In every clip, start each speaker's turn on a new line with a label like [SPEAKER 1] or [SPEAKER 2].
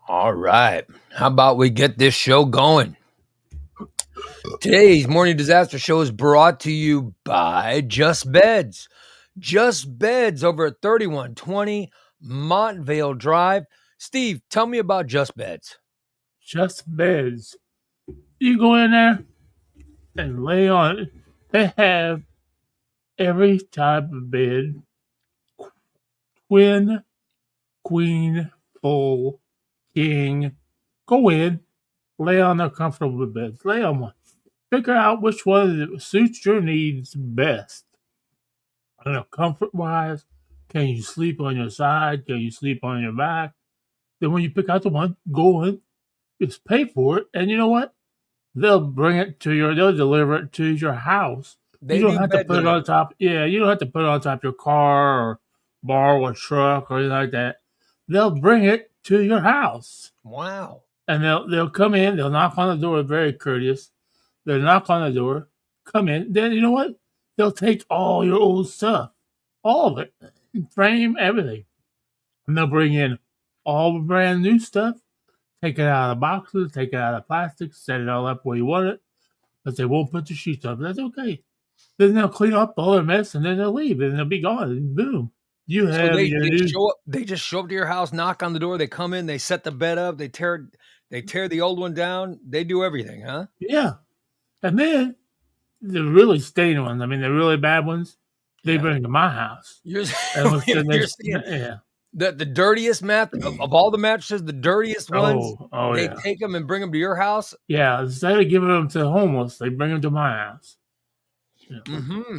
[SPEAKER 1] All right. How about we get this show going? Today's Morning Disaster Show is brought to you by Just Beds. Just Beds over at 3120 Montvale Drive. Steve, tell me about Just Beds.
[SPEAKER 2] Just beds. You go in there and lay on it. They have every type of bed: twin, queen, full, king. Go in, lay on the comfortable beds. Lay on one. Figure out which one suits your needs best. Comfort wise, can you sleep on your side? Can you sleep on your back? Then when you pick out the one, go in, just pay for it, and you know what? They'll deliver it to your house.
[SPEAKER 1] They
[SPEAKER 2] You don't
[SPEAKER 1] do
[SPEAKER 2] have to
[SPEAKER 1] bed
[SPEAKER 2] put it on
[SPEAKER 1] delivery.
[SPEAKER 2] top. Yeah, you don't have to put it on top of your car or borrow a truck or anything like that. They'll bring it to your house,
[SPEAKER 1] Wow.
[SPEAKER 2] and they'll come in. They'll knock on the door, very courteous. They'll knock on the door, come in. Then you know what? They'll take all your old stuff, all of it, frame everything, and they'll bring in all the brand new stuff. Take it out of the boxes, take it out of plastic, set it all up where you want it, but they won't put the sheets up. That's okay. Then they'll clean up all their mess and then they'll leave and they'll be gone. And boom, you
[SPEAKER 1] So
[SPEAKER 2] have your new.
[SPEAKER 1] they just show up to your house, knock on the door, they come in, they set the bed up, they tear the old one down. They do everything, huh?
[SPEAKER 2] Yeah. And then the really stained ones, I mean, the really bad ones, they
[SPEAKER 1] Yeah.
[SPEAKER 2] bring to my house.
[SPEAKER 1] You're,
[SPEAKER 2] And
[SPEAKER 1] you're saying
[SPEAKER 2] yeah.
[SPEAKER 1] the dirtiest of all the mattresses, the dirtiest ones,
[SPEAKER 2] Oh,
[SPEAKER 1] they
[SPEAKER 2] yeah.
[SPEAKER 1] take them and bring them to your house.
[SPEAKER 2] Yeah. Instead of giving them to the homeless, they bring them to my house. Yeah.
[SPEAKER 1] Mm-hmm.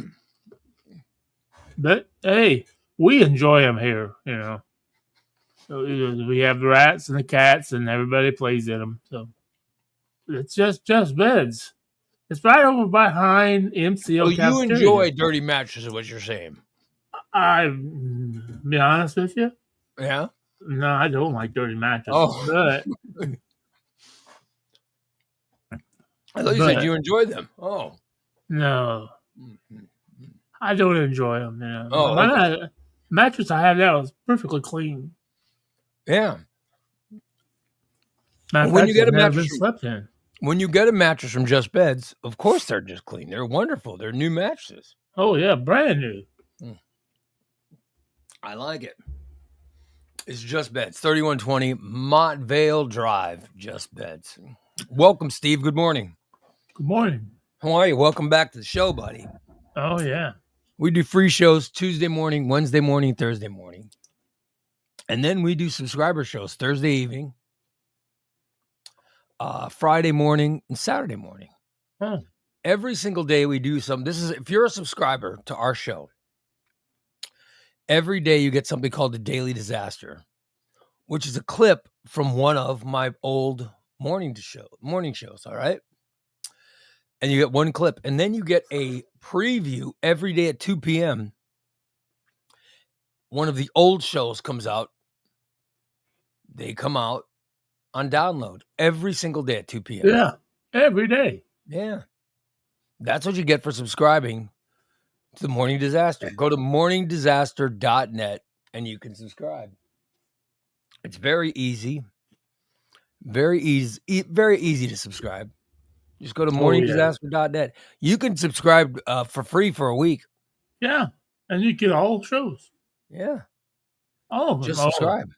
[SPEAKER 2] But hey, we enjoy them here, So we have the rats and the cats, and everybody plays in them. So it's just beds. It's right over behind MCO
[SPEAKER 1] So you
[SPEAKER 2] cafeteria.
[SPEAKER 1] enjoy dirty mattresses, is what you're saying?
[SPEAKER 2] I be honest with you,
[SPEAKER 1] Yeah.
[SPEAKER 2] no, I don't like dirty mattresses,
[SPEAKER 1] Oh,
[SPEAKER 2] but
[SPEAKER 1] I thought you said you enjoyed them. Oh.
[SPEAKER 2] no,
[SPEAKER 1] Mhm.
[SPEAKER 2] I don't enjoy them.
[SPEAKER 1] Oh, okay.
[SPEAKER 2] Mattress I have now is perfectly clean.
[SPEAKER 1] Yeah.
[SPEAKER 2] Matter of
[SPEAKER 1] When
[SPEAKER 2] fact,
[SPEAKER 1] you
[SPEAKER 2] it's
[SPEAKER 1] get a
[SPEAKER 2] never been
[SPEAKER 1] mattress,
[SPEAKER 2] slept in.
[SPEAKER 1] when you get a mattress from Just Beds, of course they're just clean. They're wonderful. They're new mattresses.
[SPEAKER 2] Oh yeah, brand new.
[SPEAKER 1] I like it. It's Just Beds, 3120 Montvale Drive. Just Beds. Welcome, Steve. Good morning.
[SPEAKER 2] Good morning.
[SPEAKER 1] How are you? Welcome back to the show, buddy.
[SPEAKER 2] Oh yeah.
[SPEAKER 1] We do free shows Tuesday morning, Wednesday morning, Thursday morning. And then we do subscriber shows Thursday evening, Friday morning, and Saturday morning.
[SPEAKER 2] Huh.
[SPEAKER 1] Every single day we do some. This is if you're a subscriber to our show, every day you get something called the Daily Disaster, which is a clip from one of my old morning shows. All right. And you get one clip, and then you get a preview every day at 2 p.m. One of the old shows comes out. They come out on download every single day at 2 p.m.
[SPEAKER 2] Yeah, every day.
[SPEAKER 1] Yeah. That's what you get for subscribing to the Morning Disaster. Go to morningdisaster.net and you can subscribe. It's very easy. Very easy to subscribe. Just go to morningdisaster.net. You can subscribe for free for a week.
[SPEAKER 2] Yeah, and you get all shows.
[SPEAKER 1] Yeah.
[SPEAKER 2] All of them.
[SPEAKER 1] Just subscribe.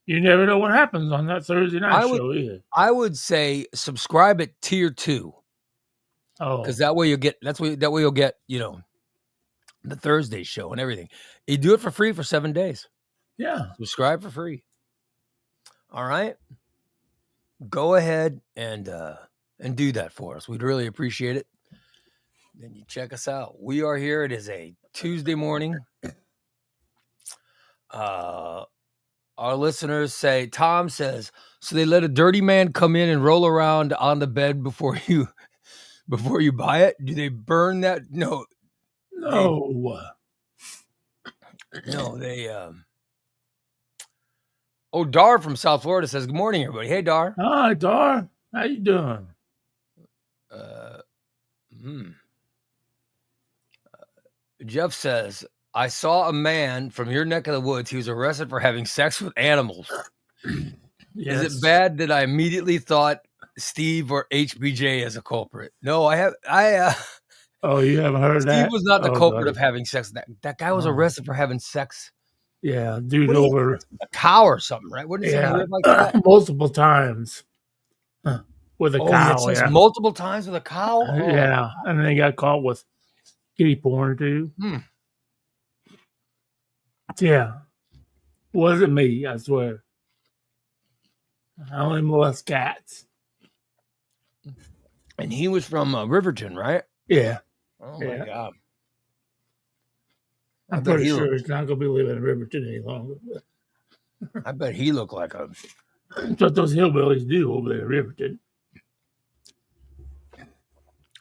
[SPEAKER 2] You never know what happens on that Thursday night show either.
[SPEAKER 1] I would say subscribe at tier 2.
[SPEAKER 2] Oh,
[SPEAKER 1] because that way you'll get the Thursday show and everything. You do it for free for 7 days.
[SPEAKER 2] Yeah.
[SPEAKER 1] Subscribe for free. All right. Go ahead and do that for us. We'd really appreciate it. Then you check us out. We are here. It is a Tuesday morning. Our listeners say, Tom says, so they let a dirty man come in and roll around on the bed before you buy it? Do they burn that? No. They Dar from South Florida says, good morning, everybody. Hey, Dar.
[SPEAKER 2] Hi, Dar. How you doing?
[SPEAKER 1] Jeff says, I saw a man from your neck of the woods. He was arrested for having sex with animals.
[SPEAKER 2] Yes.
[SPEAKER 1] Is it bad that I immediately thought Steve or HBJ as a culprit? No,
[SPEAKER 2] Oh, you haven't heard
[SPEAKER 1] Steve
[SPEAKER 2] that?
[SPEAKER 1] was not the
[SPEAKER 2] Oh,
[SPEAKER 1] culprit
[SPEAKER 2] buddy.
[SPEAKER 1] of having sex. That guy was
[SPEAKER 2] Oh.
[SPEAKER 1] arrested for having sex.
[SPEAKER 2] Yeah, dude
[SPEAKER 1] What do you
[SPEAKER 2] over.
[SPEAKER 1] have, a cow or something, right? Wasn't it something
[SPEAKER 2] Yeah,
[SPEAKER 1] weird like that?
[SPEAKER 2] multiple times with a
[SPEAKER 1] Oh, he had
[SPEAKER 2] cow.
[SPEAKER 1] sex
[SPEAKER 2] Yeah,
[SPEAKER 1] multiple times with a cow. Oh,
[SPEAKER 2] yeah, and then he got caught with kitty porn too.
[SPEAKER 1] hmm.
[SPEAKER 2] Yeah, wasn't me. I swear. I only molest cats.
[SPEAKER 1] And he was from Riverton, right?
[SPEAKER 2] Yeah,
[SPEAKER 1] Oh
[SPEAKER 2] Yeah.
[SPEAKER 1] my god!
[SPEAKER 2] I'm pretty sure he's not going to be living in Riverton any longer.
[SPEAKER 1] I bet he looked like a.
[SPEAKER 2] That's what those hillbillies do over there in Riverton.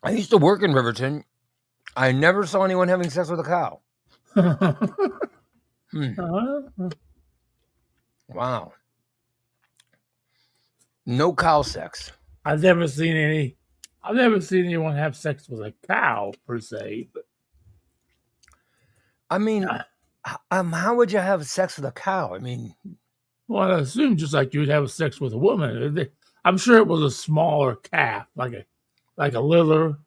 [SPEAKER 1] I used to work in Riverton. I never saw anyone having sex with a cow. Wow. No cow sex.
[SPEAKER 2] I've never seen anyone have sex with a cow per se. But
[SPEAKER 1] I mean, how would you have sex with a cow? I mean,
[SPEAKER 2] well, I assume just like you'd have sex with a woman. I'm sure it was a smaller calf, like a little.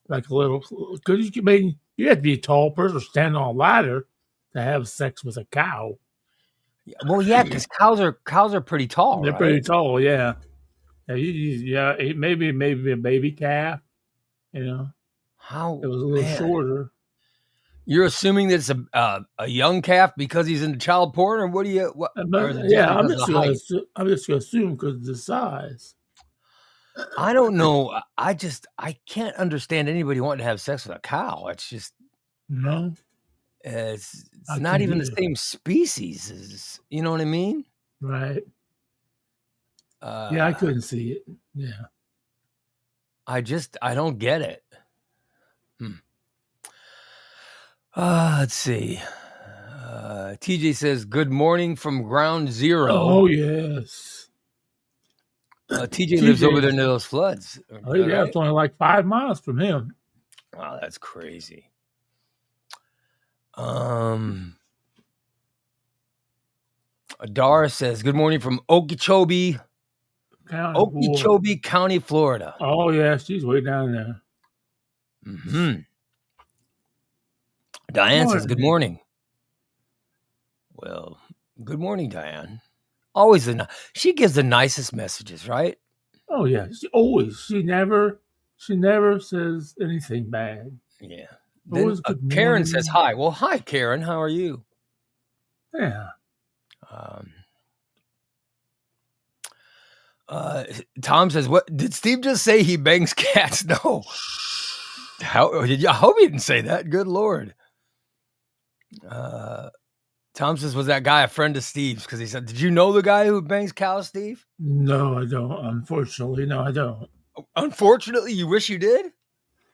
[SPEAKER 2] Because you have to be a tall person or stand on a ladder to have sex with a cow.
[SPEAKER 1] well, yeah, because cows are pretty tall.
[SPEAKER 2] They're
[SPEAKER 1] right?
[SPEAKER 2] pretty tall, yeah. Maybe a baby calf. You know,
[SPEAKER 1] How
[SPEAKER 2] it was a little shorter.
[SPEAKER 1] You're assuming that it's a young calf because he's into child porn, or what do you? What?
[SPEAKER 2] Yeah, I'm just going to assume because of the size.
[SPEAKER 1] I don't know. I can't understand anybody wanting to have sex with a cow. It's just
[SPEAKER 2] no.
[SPEAKER 1] It's not even the same species as, you know what I mean?
[SPEAKER 2] Right. Yeah, I couldn't see it. Yeah.
[SPEAKER 1] I don't get it. Let's see. TJ says, "Good morning from Ground Zero."
[SPEAKER 2] Oh, yes.
[SPEAKER 1] TJ lives over there near those floods.
[SPEAKER 2] Oh, yeah, right? It's only like 5 miles from him.
[SPEAKER 1] Wow, that's crazy. Adara says, "Good morning from Okeechobee County, Florida."
[SPEAKER 2] Oh, yeah, she's way down there.
[SPEAKER 1] Mm-hmm. Diane says, "Good morning." Well, good morning, Diane. Always she gives the nicest messages, right?
[SPEAKER 2] Oh yeah, she never says anything bad.
[SPEAKER 1] Yeah. Then Karen says hi. Well, hi, Karen. How are you?
[SPEAKER 2] Yeah.
[SPEAKER 1] Tom says, "What did Steve just say? He bangs cats?" No. I hope he didn't say that. Good Lord. Tom says, "Was that guy a friend of Steve's?" Because he said, "Did you know the guy who bangs cows, Steve?"
[SPEAKER 2] No, I don't. Unfortunately, no, I don't.
[SPEAKER 1] Unfortunately, you wish you did?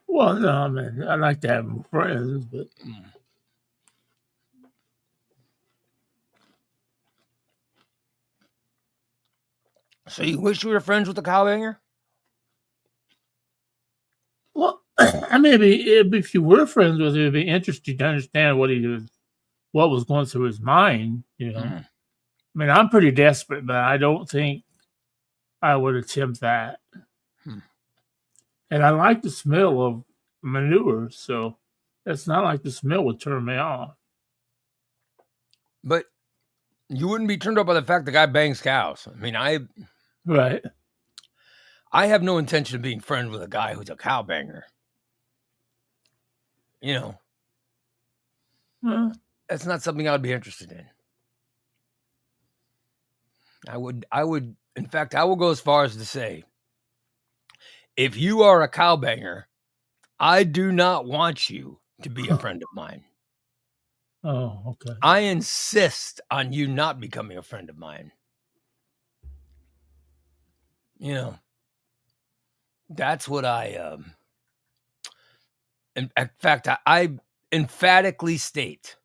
[SPEAKER 2] Well, no, I mean, I like to have friends, but.
[SPEAKER 1] So you wish you were friends with the cowbanger?
[SPEAKER 2] Well, I mean, if you were friends with him, it'd be interesting to understand what was going through his mind. You know, I mean, I'm pretty desperate, but I don't think I would attempt that. And I like the smell of manure, so it's not like the smell would turn me off.
[SPEAKER 1] But you wouldn't be turned off by the fact the guy bangs cows. I mean,
[SPEAKER 2] right.
[SPEAKER 1] I have no intention of being friends with a guy who's a cow banger. You know, that's not something I would be interested in. I would, in fact, I will go as far as to say, if you are a cow banger, I do not want you to be a friend of mine.
[SPEAKER 2] Oh, okay.
[SPEAKER 1] I insist on you not becoming a friend of mine. You know, that's what in fact, I emphatically state,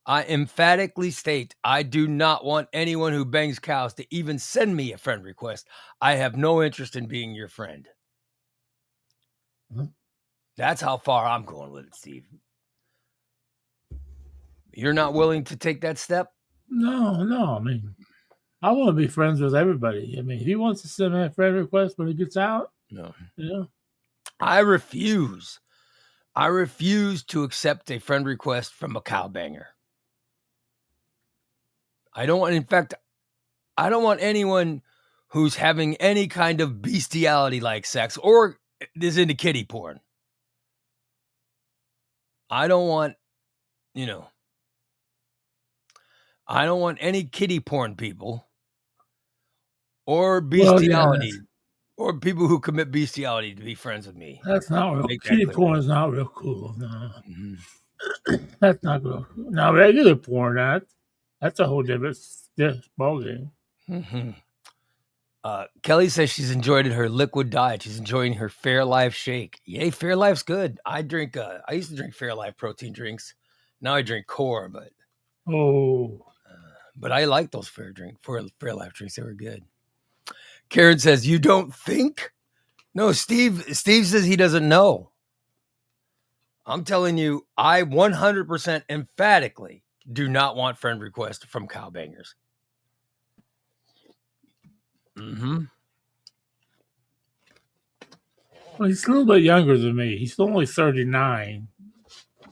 [SPEAKER 1] I do not want anyone who bangs cows to even send me a friend request. I have no interest in being your friend. That's how far I'm going with it, Steve. You're not willing to take that step?
[SPEAKER 2] No. I mean, I want to be friends with everybody. I mean, if he wants to send me a friend request when he gets out,
[SPEAKER 1] No.
[SPEAKER 2] you know,
[SPEAKER 1] I refuse. I refuse to accept a friend request from a cowbanger. I don't want, in fact, I don't want anyone who's having any kind of bestiality like sex or is into kiddie porn. I don't want, you know, I don't want any kiddie porn people or bestiality or people who commit bestiality to be friends with me.
[SPEAKER 2] that's not real.
[SPEAKER 1] Make that
[SPEAKER 2] Kitty
[SPEAKER 1] clear.
[SPEAKER 2] porn is not real cool. No,
[SPEAKER 1] Mhm.
[SPEAKER 2] that's not real cool. Now, regular porn, that's a whole different ballgame.
[SPEAKER 1] Mhm. Kelly says she's enjoyed her liquid diet. She's enjoying her Fairlife shake. Yay, Fairlife's good. I used to drink Fairlife protein drinks. Now I drink Core, but I like those Fairlife drinks. They were good. Karen says, "You don't think?" No, Steve says he doesn't know. I'm telling you, I 100% emphatically do not want friend requests from cowbangers. Mm-hmm.
[SPEAKER 2] Well, he's a little bit younger than me. He's only 39.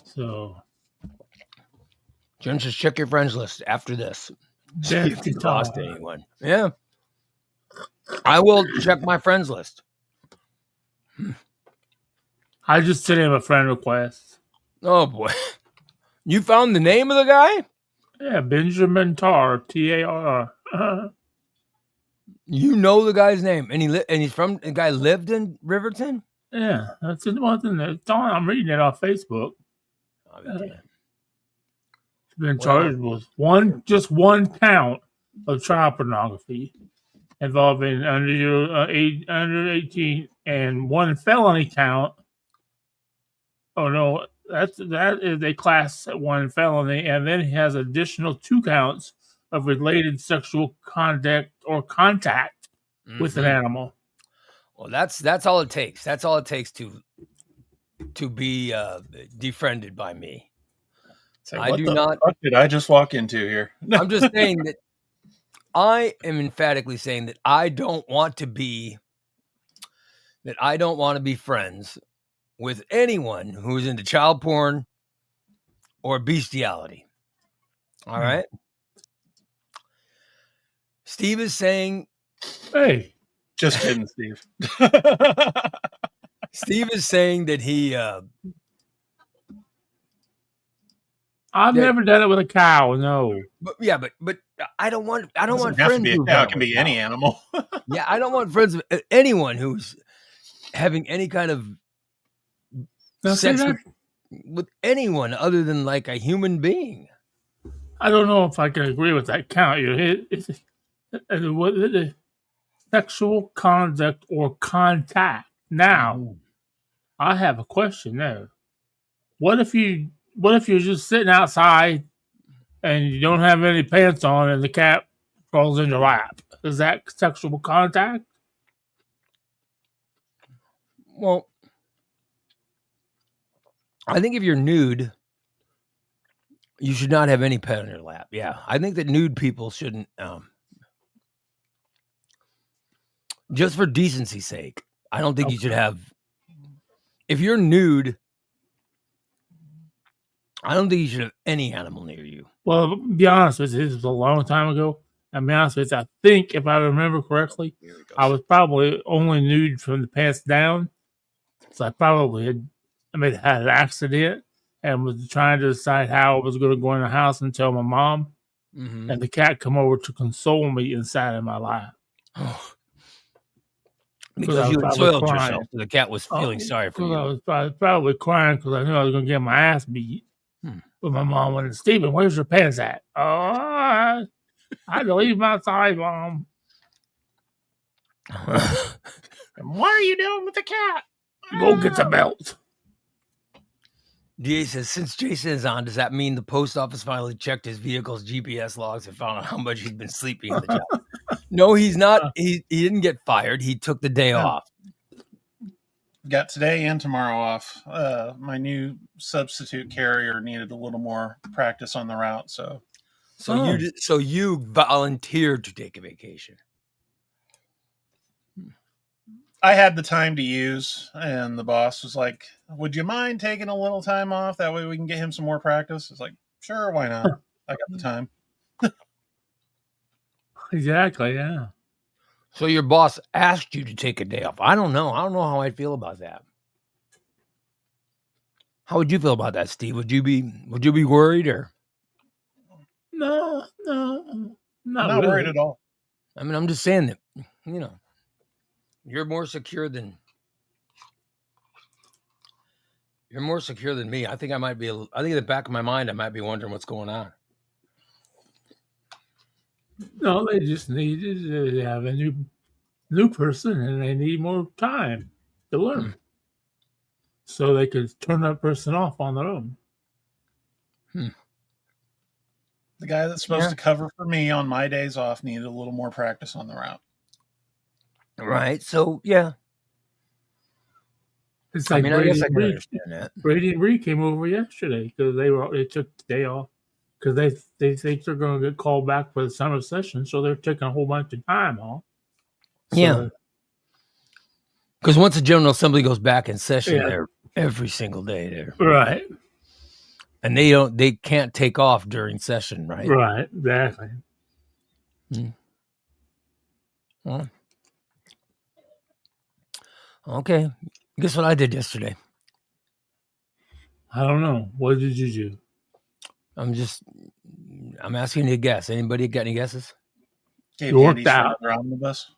[SPEAKER 2] So,
[SPEAKER 1] Jen says, check your friends list after this. See if you lost anyone. Yeah. I will check my friends list.
[SPEAKER 2] I just sent him a friend request.
[SPEAKER 1] Oh, boy. You found the name of the guy?
[SPEAKER 2] Yeah, Benjamin Tarr, Tarr.
[SPEAKER 1] You know the guy's name, and he's from the guy lived in Riverton.
[SPEAKER 2] Yeah, that's one thing. I'm reading it off Facebook. He's been charged with just one count of child pornography involving under 18, and one felony count. Oh no, that is a class 1 felony, and then he has additional 2 counts of related sexual conduct or contact with an animal.
[SPEAKER 1] Well, that's all it takes. That's all it takes to be defriended by me.
[SPEAKER 3] So I do not. What did I just walk into here?
[SPEAKER 1] I'm just saying that I am emphatically saying that I don't want to be friends with anyone who's into child porn or bestiality. All right. Steve is saying,
[SPEAKER 2] hey,
[SPEAKER 3] just kidding, Steve.
[SPEAKER 1] Steve is saying that he
[SPEAKER 2] I've never done it with a cow. No,
[SPEAKER 1] but I don't want friends.
[SPEAKER 3] To be a cow. It can be any animal.
[SPEAKER 1] Yeah, I don't want friends with anyone who's having any kind of sex with anyone other than like a human being.
[SPEAKER 2] I don't know if I can agree with that count. It's the sexual conduct or contact. Now, I have a question there. What if you're just sitting outside and you don't have any pants on and the cat crawls in your lap? Is that sexual contact?
[SPEAKER 1] Well, I think if you're nude, you should not have any pet on your lap. Yeah, I think that nude people shouldn't. Just for decency's sake, I don't think you should have. If you're nude, I don't think you should have any animal near you.
[SPEAKER 2] Well, to be honest with you, this was a long time ago. I'll be honest with you, I think if I remember correctly, I was probably only nude from the pants down. So I probably had an accident and was trying to decide how I was going to go in the house and tell my mom. Mm-hmm. And the cat come over to console me inside of my lap. Oh.
[SPEAKER 1] Because you had soiled yourself. So the cat was feeling sorry for you.
[SPEAKER 2] I was probably crying because I knew I was going to get my ass beat. But my mom went, Stephen, where's your pants at? Oh, I had to leave them outside, Mom.
[SPEAKER 3] And what are you doing with the cat?
[SPEAKER 2] Go get the belt.
[SPEAKER 1] DA says, since Jason is on, does that mean the post office finally checked his vehicle's GPS logs and found out how much he'd been sleeping in the job? No, he's not. He didn't get fired. He took the day off.
[SPEAKER 3] Got today and tomorrow off. My new substitute carrier needed a little more practice on the route, so
[SPEAKER 1] So you volunteered to take a vacation.
[SPEAKER 3] I had the time to use, and the boss was like, "Would you mind taking a little time off? That way we can get him some more practice." It's like, sure, why not? I got the time.
[SPEAKER 2] Exactly, yeah.
[SPEAKER 1] So your boss asked you to take a day off. I don't know. I don't know how I'd feel about that. How would you feel about that, Steve? Would you be worried or?
[SPEAKER 2] No,
[SPEAKER 3] not really. Worried at all.
[SPEAKER 1] I mean, I'm just saying that, you're more secure than me. I think I think in the back of my mind, I might be wondering what's going on.
[SPEAKER 2] No, they just needed to have a new person, and they need more time to learn, so they could turn that person off on their own.
[SPEAKER 3] The guy that's supposed to cover for me on my days off needed a little more practice on the route.
[SPEAKER 1] Right. So yeah.
[SPEAKER 2] It's like I guess I can understand that. Brady and Bree came over yesterday because they took the day off because they think they're going to get called back for the summer session, so they're taking a whole bunch of time off. So,
[SPEAKER 1] yeah. Because once the General Assembly goes back in session, they're every single day there.
[SPEAKER 2] Right.
[SPEAKER 1] And they can't take off during session, right?
[SPEAKER 2] Right, exactly.
[SPEAKER 1] Well, okay. Guess what I did yesterday?
[SPEAKER 2] I don't know. What did you do?
[SPEAKER 1] I'm asking you to guess. Anybody got any guesses?
[SPEAKER 3] You worked out for omnibus?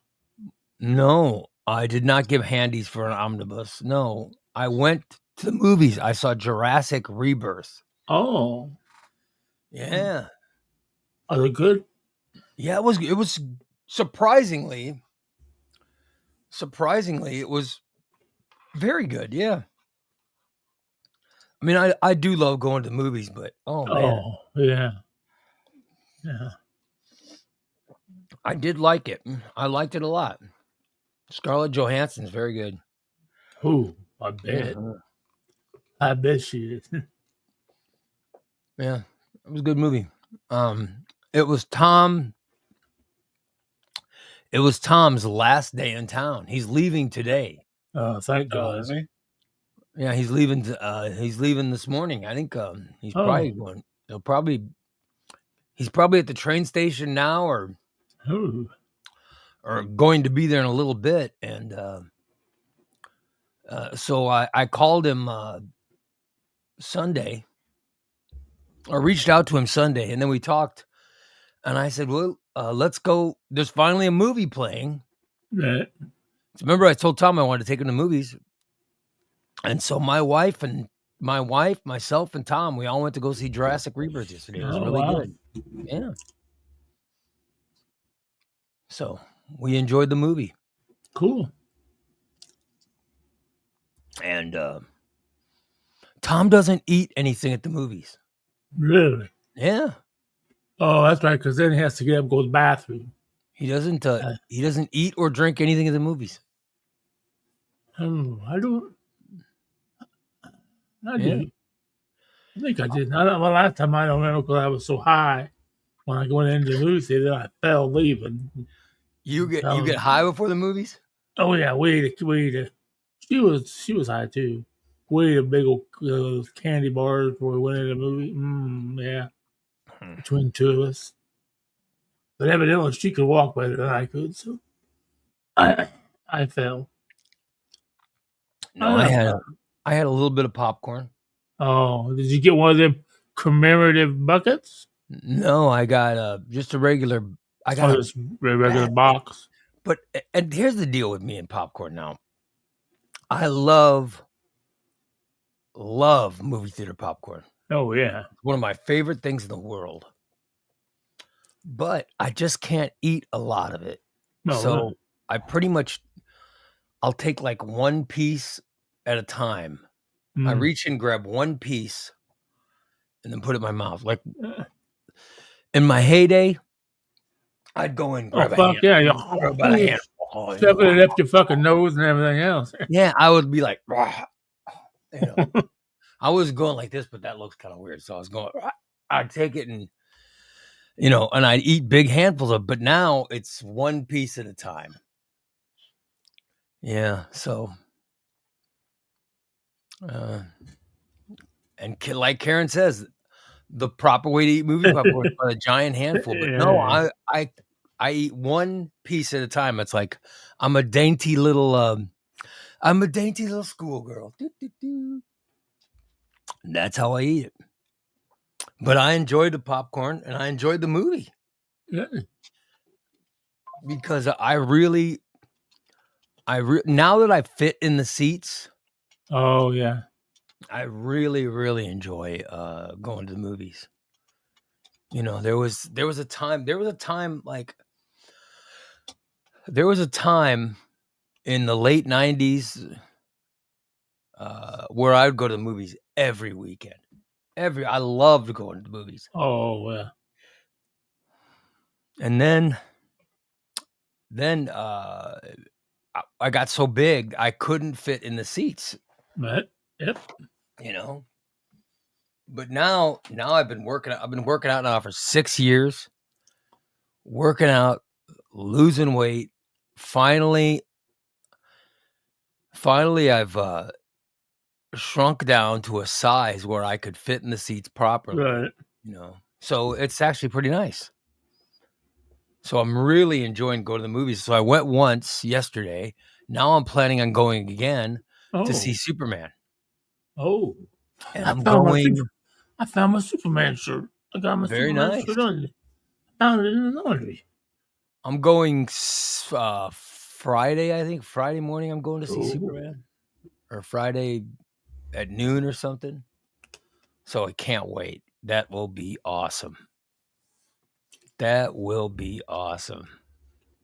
[SPEAKER 1] No, I did not give handies for an omnibus. No, I went to the movies. I saw Jurassic Rebirth.
[SPEAKER 2] Oh,
[SPEAKER 1] yeah.
[SPEAKER 2] Are they good?
[SPEAKER 1] Yeah, it was surprisingly, it was very good. Yeah. I mean, I do love going to the movies, but
[SPEAKER 2] yeah.
[SPEAKER 1] I did like it. I liked it a lot. Scarlett Johansson's very good.
[SPEAKER 2] Ooh, I bet. Yeah. I bet she is.
[SPEAKER 1] Yeah, it was a good movie. It was Tom's last day in town. He's leaving today.
[SPEAKER 2] Oh, thank God.
[SPEAKER 3] Is he?
[SPEAKER 1] Yeah, he's leaving. He's leaving this morning. I think he's probably going. He's probably at the train station now, or going to be there in a little bit. And so I called him Sunday. I reached out to him Sunday, and then we talked. And I said, "Well, let's go. There's finally a movie playing."
[SPEAKER 2] Right.
[SPEAKER 1] So remember, I told Tom I wanted to take him to movies. And so my wife, myself, and Tom, we all went to go see Jurassic Rebirth yesterday. It was really good. Yeah. So we enjoyed the movie.
[SPEAKER 2] Cool.
[SPEAKER 1] And Tom doesn't eat anything at the movies.
[SPEAKER 2] Really?
[SPEAKER 1] Yeah.
[SPEAKER 2] Oh, that's right. Because then he has to get up and go to the bathroom.
[SPEAKER 1] He doesn't. He doesn't eat or drink anything at the movies.
[SPEAKER 2] I don't. I did. I think I did. Last time I don't remember because I was so high when I went into the movie theater that I fell leaving.
[SPEAKER 1] You get high before the movies?
[SPEAKER 2] Oh yeah, we ate. She was high too. We ate a big old candy bars before we went into the movie. Yeah, between two of us. But evidently she could walk better than I could, so I fell.
[SPEAKER 1] No, I had a little bit of popcorn.
[SPEAKER 2] Oh, did you get one of them commemorative buckets?
[SPEAKER 1] No, I got just a regular. I got
[SPEAKER 2] a regular box.
[SPEAKER 1] But and here's the deal with me and popcorn now. I love movie theater popcorn.
[SPEAKER 2] Oh yeah,
[SPEAKER 1] it's one of my favorite things in the world. But I just can't eat a lot of it.
[SPEAKER 2] No,
[SPEAKER 1] so
[SPEAKER 2] really?
[SPEAKER 1] I pretty much I'll take like one piece at a time. I reach and grab one piece and then put it in my mouth. Like in my heyday, I'd go and grab a handful.
[SPEAKER 2] Yeah, grab a handful. Stuffing it up your fucking nose and everything else.
[SPEAKER 1] Yeah, I would be like, I was going like this, but that looks kind of weird. So I was going, I'd take it and and I'd eat big handfuls of, but now it's one piece at a time. Yeah. So, and like Karen says, the proper way to eat movie popcorn is by a giant handful. But no, I eat one piece at a time. It's like I'm a dainty little schoolgirl. That's how I eat it. But I enjoyed the popcorn and I enjoyed the movie because now that I fit in the seats,
[SPEAKER 2] Oh yeah.
[SPEAKER 1] I really, really enjoy going to the movies. There was a time in the late 90s where I would go to the movies every weekend. I loved going to the movies.
[SPEAKER 2] Oh yeah.
[SPEAKER 1] And then I got so big I couldn't fit in the seats.
[SPEAKER 2] But yep.
[SPEAKER 1] But now I've been working out now for 6 years. Working out, losing weight. Finally I've shrunk down to a size where I could fit in the seats properly.
[SPEAKER 2] Right.
[SPEAKER 1] So it's actually pretty nice. So I'm really enjoying going to the movies. So I went once yesterday. Now I'm planning on going again to see Superman.
[SPEAKER 2] Oh,
[SPEAKER 1] and I'm going.
[SPEAKER 2] I found my Superman shirt. I got my
[SPEAKER 1] Very
[SPEAKER 2] Superman
[SPEAKER 1] nice.
[SPEAKER 2] shirt on. I found it in the laundry.
[SPEAKER 1] I'm going Friday, I think. Friday morning, I'm going to see Superman. Or Friday at noon or something. So I can't wait. That will be awesome.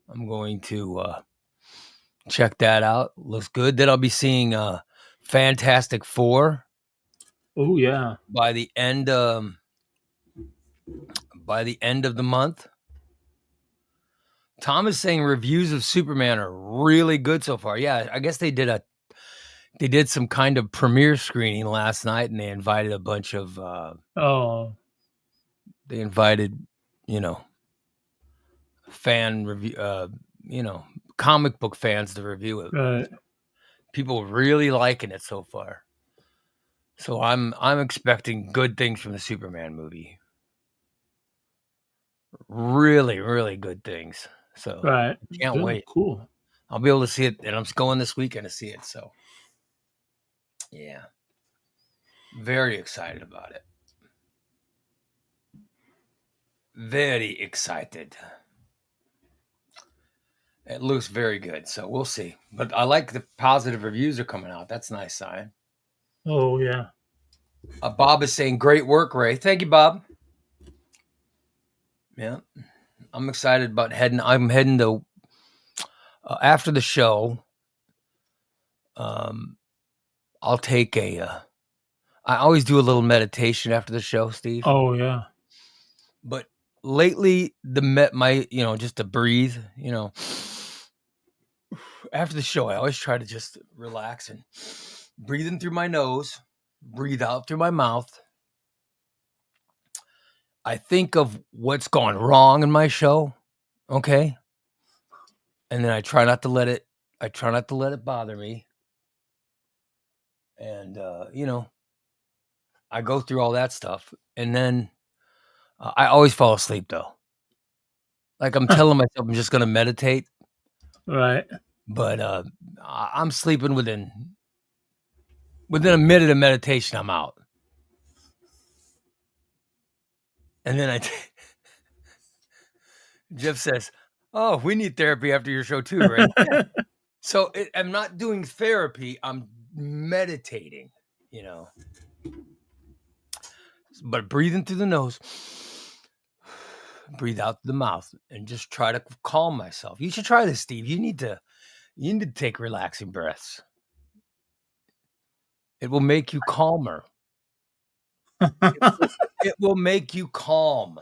[SPEAKER 1] I'm going to check that out. Looks good. Then I'll be seeing Fantastic Four.
[SPEAKER 2] Oh yeah.
[SPEAKER 1] By the end of the month. Tom is saying reviews of Superman are really good so far. Yeah, I guess they did some kind of premiere screening last night, and they invited a bunch of they invited, fan review comic book fans to review it.
[SPEAKER 2] Right.
[SPEAKER 1] People really liking it so far. So I'm expecting good things from the Superman movie. Really, really good things. So
[SPEAKER 2] right.
[SPEAKER 1] Can't wait.
[SPEAKER 2] Cool.
[SPEAKER 1] I'll be able to see it, and I'm going this weekend to see it. So yeah. Very excited about it. Very excited. It looks very good, so we'll see. But I like the positive reviews are coming out. That's a nice sign.
[SPEAKER 2] Oh, yeah.
[SPEAKER 1] Bob is saying, great work, Ray. Thank you, Bob. Yeah. I'm excited about I'm heading to, after the show, I'll take I always do a little meditation after the show, Steve.
[SPEAKER 2] Oh, yeah.
[SPEAKER 1] But lately, just to breathe, after the show, I always try to just relax and breathe in through my nose, breathe out through my mouth. I think of what's gone wrong in my show, okay? And then I try not to let it bother me. And, I go through all that stuff. And then I always fall asleep, though. Like I'm telling myself I'm just going to meditate.
[SPEAKER 2] Right.
[SPEAKER 1] But I'm sleeping within a minute of meditation, I'm out. And then Jeff says, oh, we need therapy after your show too, right? So I'm not doing therapy. I'm meditating, But breathing through the nose, breathe out through the mouth, and just try to calm myself. You should try this, Steve. You need to take relaxing breaths. It will make you calmer. It will make you calm.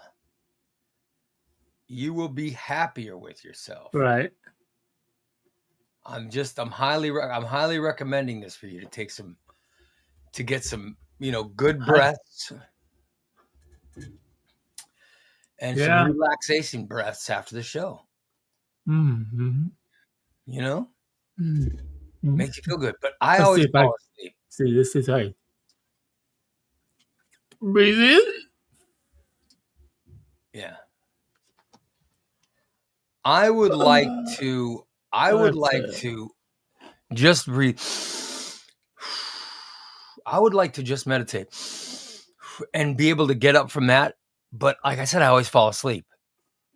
[SPEAKER 1] You will be happier with yourself.
[SPEAKER 2] Right.
[SPEAKER 1] I'm highly recommending this for you to get some, good breaths. and
[SPEAKER 2] Yeah.
[SPEAKER 1] some relaxation breaths after the show.
[SPEAKER 2] Mm-hmm.
[SPEAKER 1] You know,
[SPEAKER 2] Mm-hmm.
[SPEAKER 1] makes you feel good. But I
[SPEAKER 2] Let's
[SPEAKER 1] always
[SPEAKER 2] see if I
[SPEAKER 1] fall asleep.
[SPEAKER 2] see. This is how. Breathe in.
[SPEAKER 1] Yeah. I would like to. I would like to just breathe. I would like to just meditate and be able to get up from that. But like I said, I always fall asleep.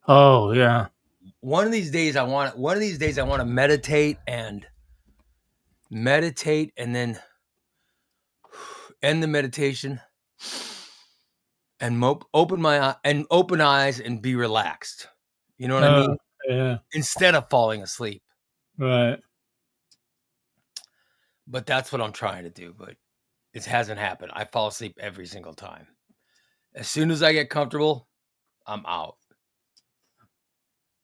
[SPEAKER 2] Oh yeah.
[SPEAKER 1] One of these days, I want to meditate and then end the meditation and open eyes and be relaxed. You know what I mean?
[SPEAKER 2] Yeah.
[SPEAKER 1] Instead of falling asleep.
[SPEAKER 2] Right.
[SPEAKER 1] But that's what I'm trying to do. But it hasn't happened. I fall asleep every single time. As soon as I get comfortable, I'm out.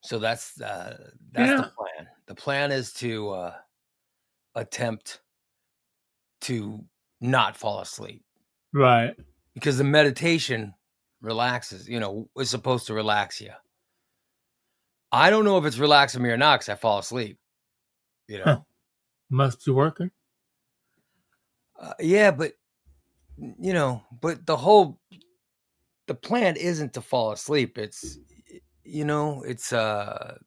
[SPEAKER 1] So that's the plan. The plan is to attempt to not fall asleep.
[SPEAKER 2] Right.
[SPEAKER 1] Because the meditation relaxes, is supposed to relax you. I don't know if it's relaxing me or not because I fall asleep.
[SPEAKER 2] Must be working.
[SPEAKER 1] Yeah, but but the plan isn't to fall asleep. It's the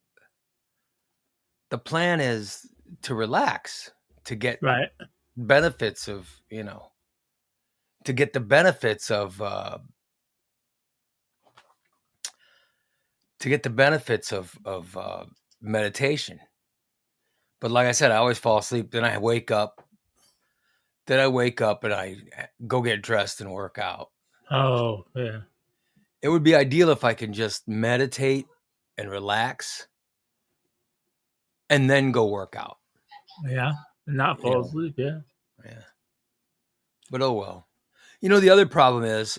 [SPEAKER 1] plan is to relax, to get
[SPEAKER 2] Right.
[SPEAKER 1] benefits of, to get the benefits of meditation. But like I said, I always fall asleep. Then I wake up. And I go get dressed and work out.
[SPEAKER 2] Oh yeah.
[SPEAKER 1] It would be ideal if I can just meditate and relax and then go work out.
[SPEAKER 2] Yeah. Not fall asleep. Yeah.
[SPEAKER 1] Yeah. But oh well. The other problem is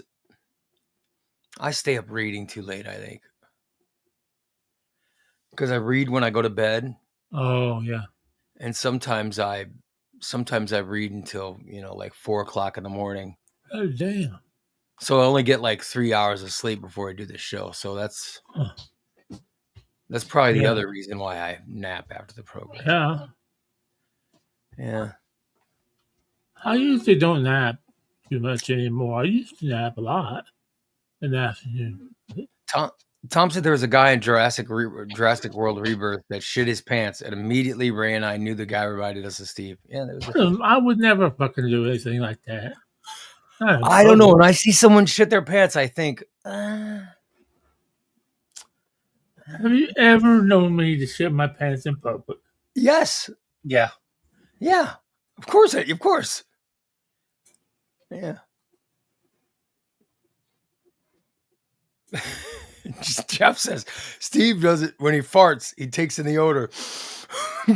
[SPEAKER 1] I stay up reading too late, I think. Because I read when I go to bed.
[SPEAKER 2] Oh yeah.
[SPEAKER 1] And sometimes I read until, like 4:00 in the morning.
[SPEAKER 2] Oh damn.
[SPEAKER 1] So I only get like 3 hours of sleep before I do this show. So that's probably the other reason why I nap after the program.
[SPEAKER 2] Yeah.
[SPEAKER 1] Yeah.
[SPEAKER 2] I usually don't nap too much anymore. I used to nap a lot in the afternoon.
[SPEAKER 1] Tom said there was a guy in Jurassic World Rebirth that shit his pants and immediately Ray and I knew the guy reminded us of Steve. Yeah, there was
[SPEAKER 2] I would never fucking do anything like that.
[SPEAKER 1] I don't know. When I see someone shit their pants, I think,
[SPEAKER 2] have you ever known me to shit my pants in public?
[SPEAKER 1] Yes.
[SPEAKER 3] Yeah.
[SPEAKER 1] Yeah. Of course. Yeah. Jeff says Steve does it when he farts. He takes in the odor,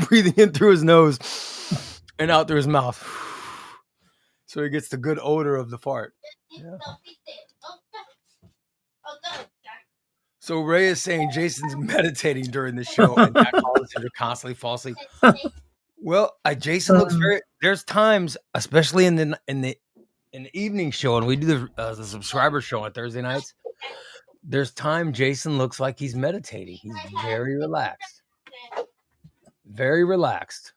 [SPEAKER 1] breathing in through his nose and out through his mouth. So he gets the good odor of the fart. Yeah. So Ray is saying Jason's meditating during the show and that causes him to constantly fall asleep. Well, Jason looks very. There's times, especially in the evening show, and we do the subscriber show on Thursday nights. There's time Jason looks like he's meditating. He's very relaxed. Very relaxed.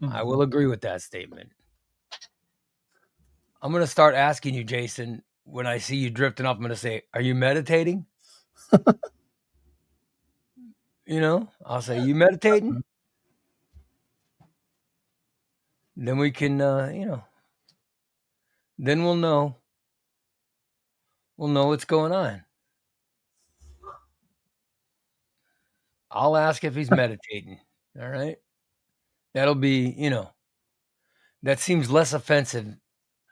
[SPEAKER 1] I will agree with that statement. I'm going to start asking you, Jason, when I see you drifting off, I'm going to say, are you meditating? I'll say, you meditating? Then we can, then we'll know. We'll know what's going on. I'll ask if he's meditating. All right. That'll be, that seems less offensive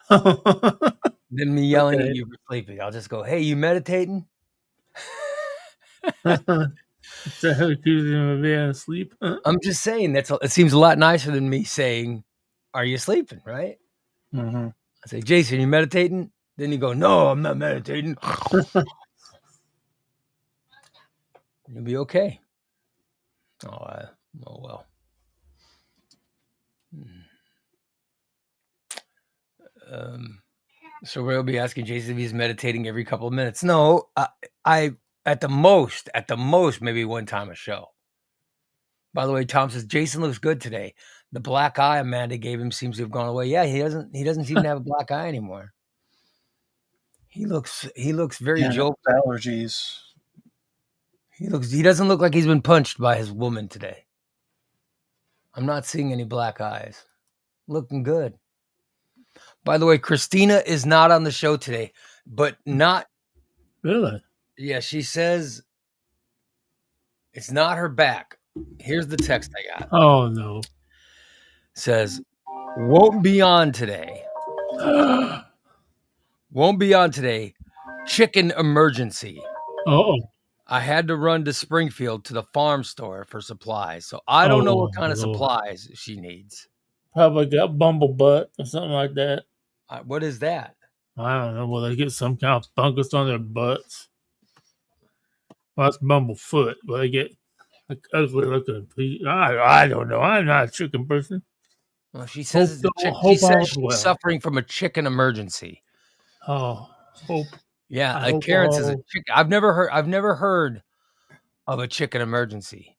[SPEAKER 1] than me yelling at you for sleeping. I'll just go, hey, you meditating?
[SPEAKER 2] So accusing him of being asleep.
[SPEAKER 1] I'm just saying it seems a lot nicer than me saying, are you sleeping? Right.
[SPEAKER 2] Mm-hmm.
[SPEAKER 1] I say, Jason, you meditating? Then you go, no, I'm not meditating. You'll be okay. Oh well. So we'll be asking Jason if he's meditating every couple of minutes. No, I at the most, maybe one time a show. By the way, Tom says Jason looks good today. The black eye Amanda gave him seems to have gone away. Yeah, he doesn't seem to have a black eye anymore. He looks very
[SPEAKER 3] Yeah,
[SPEAKER 1] jovial.
[SPEAKER 3] allergies.
[SPEAKER 1] He doesn't look like he's been punched by his woman today. I'm not seeing any black eyes. Looking good. By the way, Christina is not on the show today, but not
[SPEAKER 2] Really?
[SPEAKER 1] yeah, she says it's not her back. Here's the text I got.
[SPEAKER 2] Oh no.
[SPEAKER 1] Says won't be on today. Won't be on today. Chicken emergency.
[SPEAKER 2] Oh.
[SPEAKER 1] I had to run to Springfield to the farm store for supplies. So I don't know what kind of
[SPEAKER 2] Lord.
[SPEAKER 1] supplies she needs.
[SPEAKER 2] Probably got bumblebutt or something like that.
[SPEAKER 1] What is that? I
[SPEAKER 2] I don't know. Will they get some kind of fungus on their butts? Well, that's bumblefoot. Will they get like ugly looking? I don't know. I'm not a chicken person.
[SPEAKER 1] Well, she says
[SPEAKER 2] Hope
[SPEAKER 1] it's a
[SPEAKER 2] all-
[SPEAKER 1] chick-
[SPEAKER 2] hope
[SPEAKER 1] she says
[SPEAKER 2] all's
[SPEAKER 1] she's
[SPEAKER 2] well.
[SPEAKER 1] suffering from a chicken emergency.
[SPEAKER 2] Oh, hope.
[SPEAKER 1] Yeah,
[SPEAKER 2] I
[SPEAKER 1] like
[SPEAKER 2] hope
[SPEAKER 1] Karen says,
[SPEAKER 2] all-
[SPEAKER 1] I've never heard of a chicken emergency.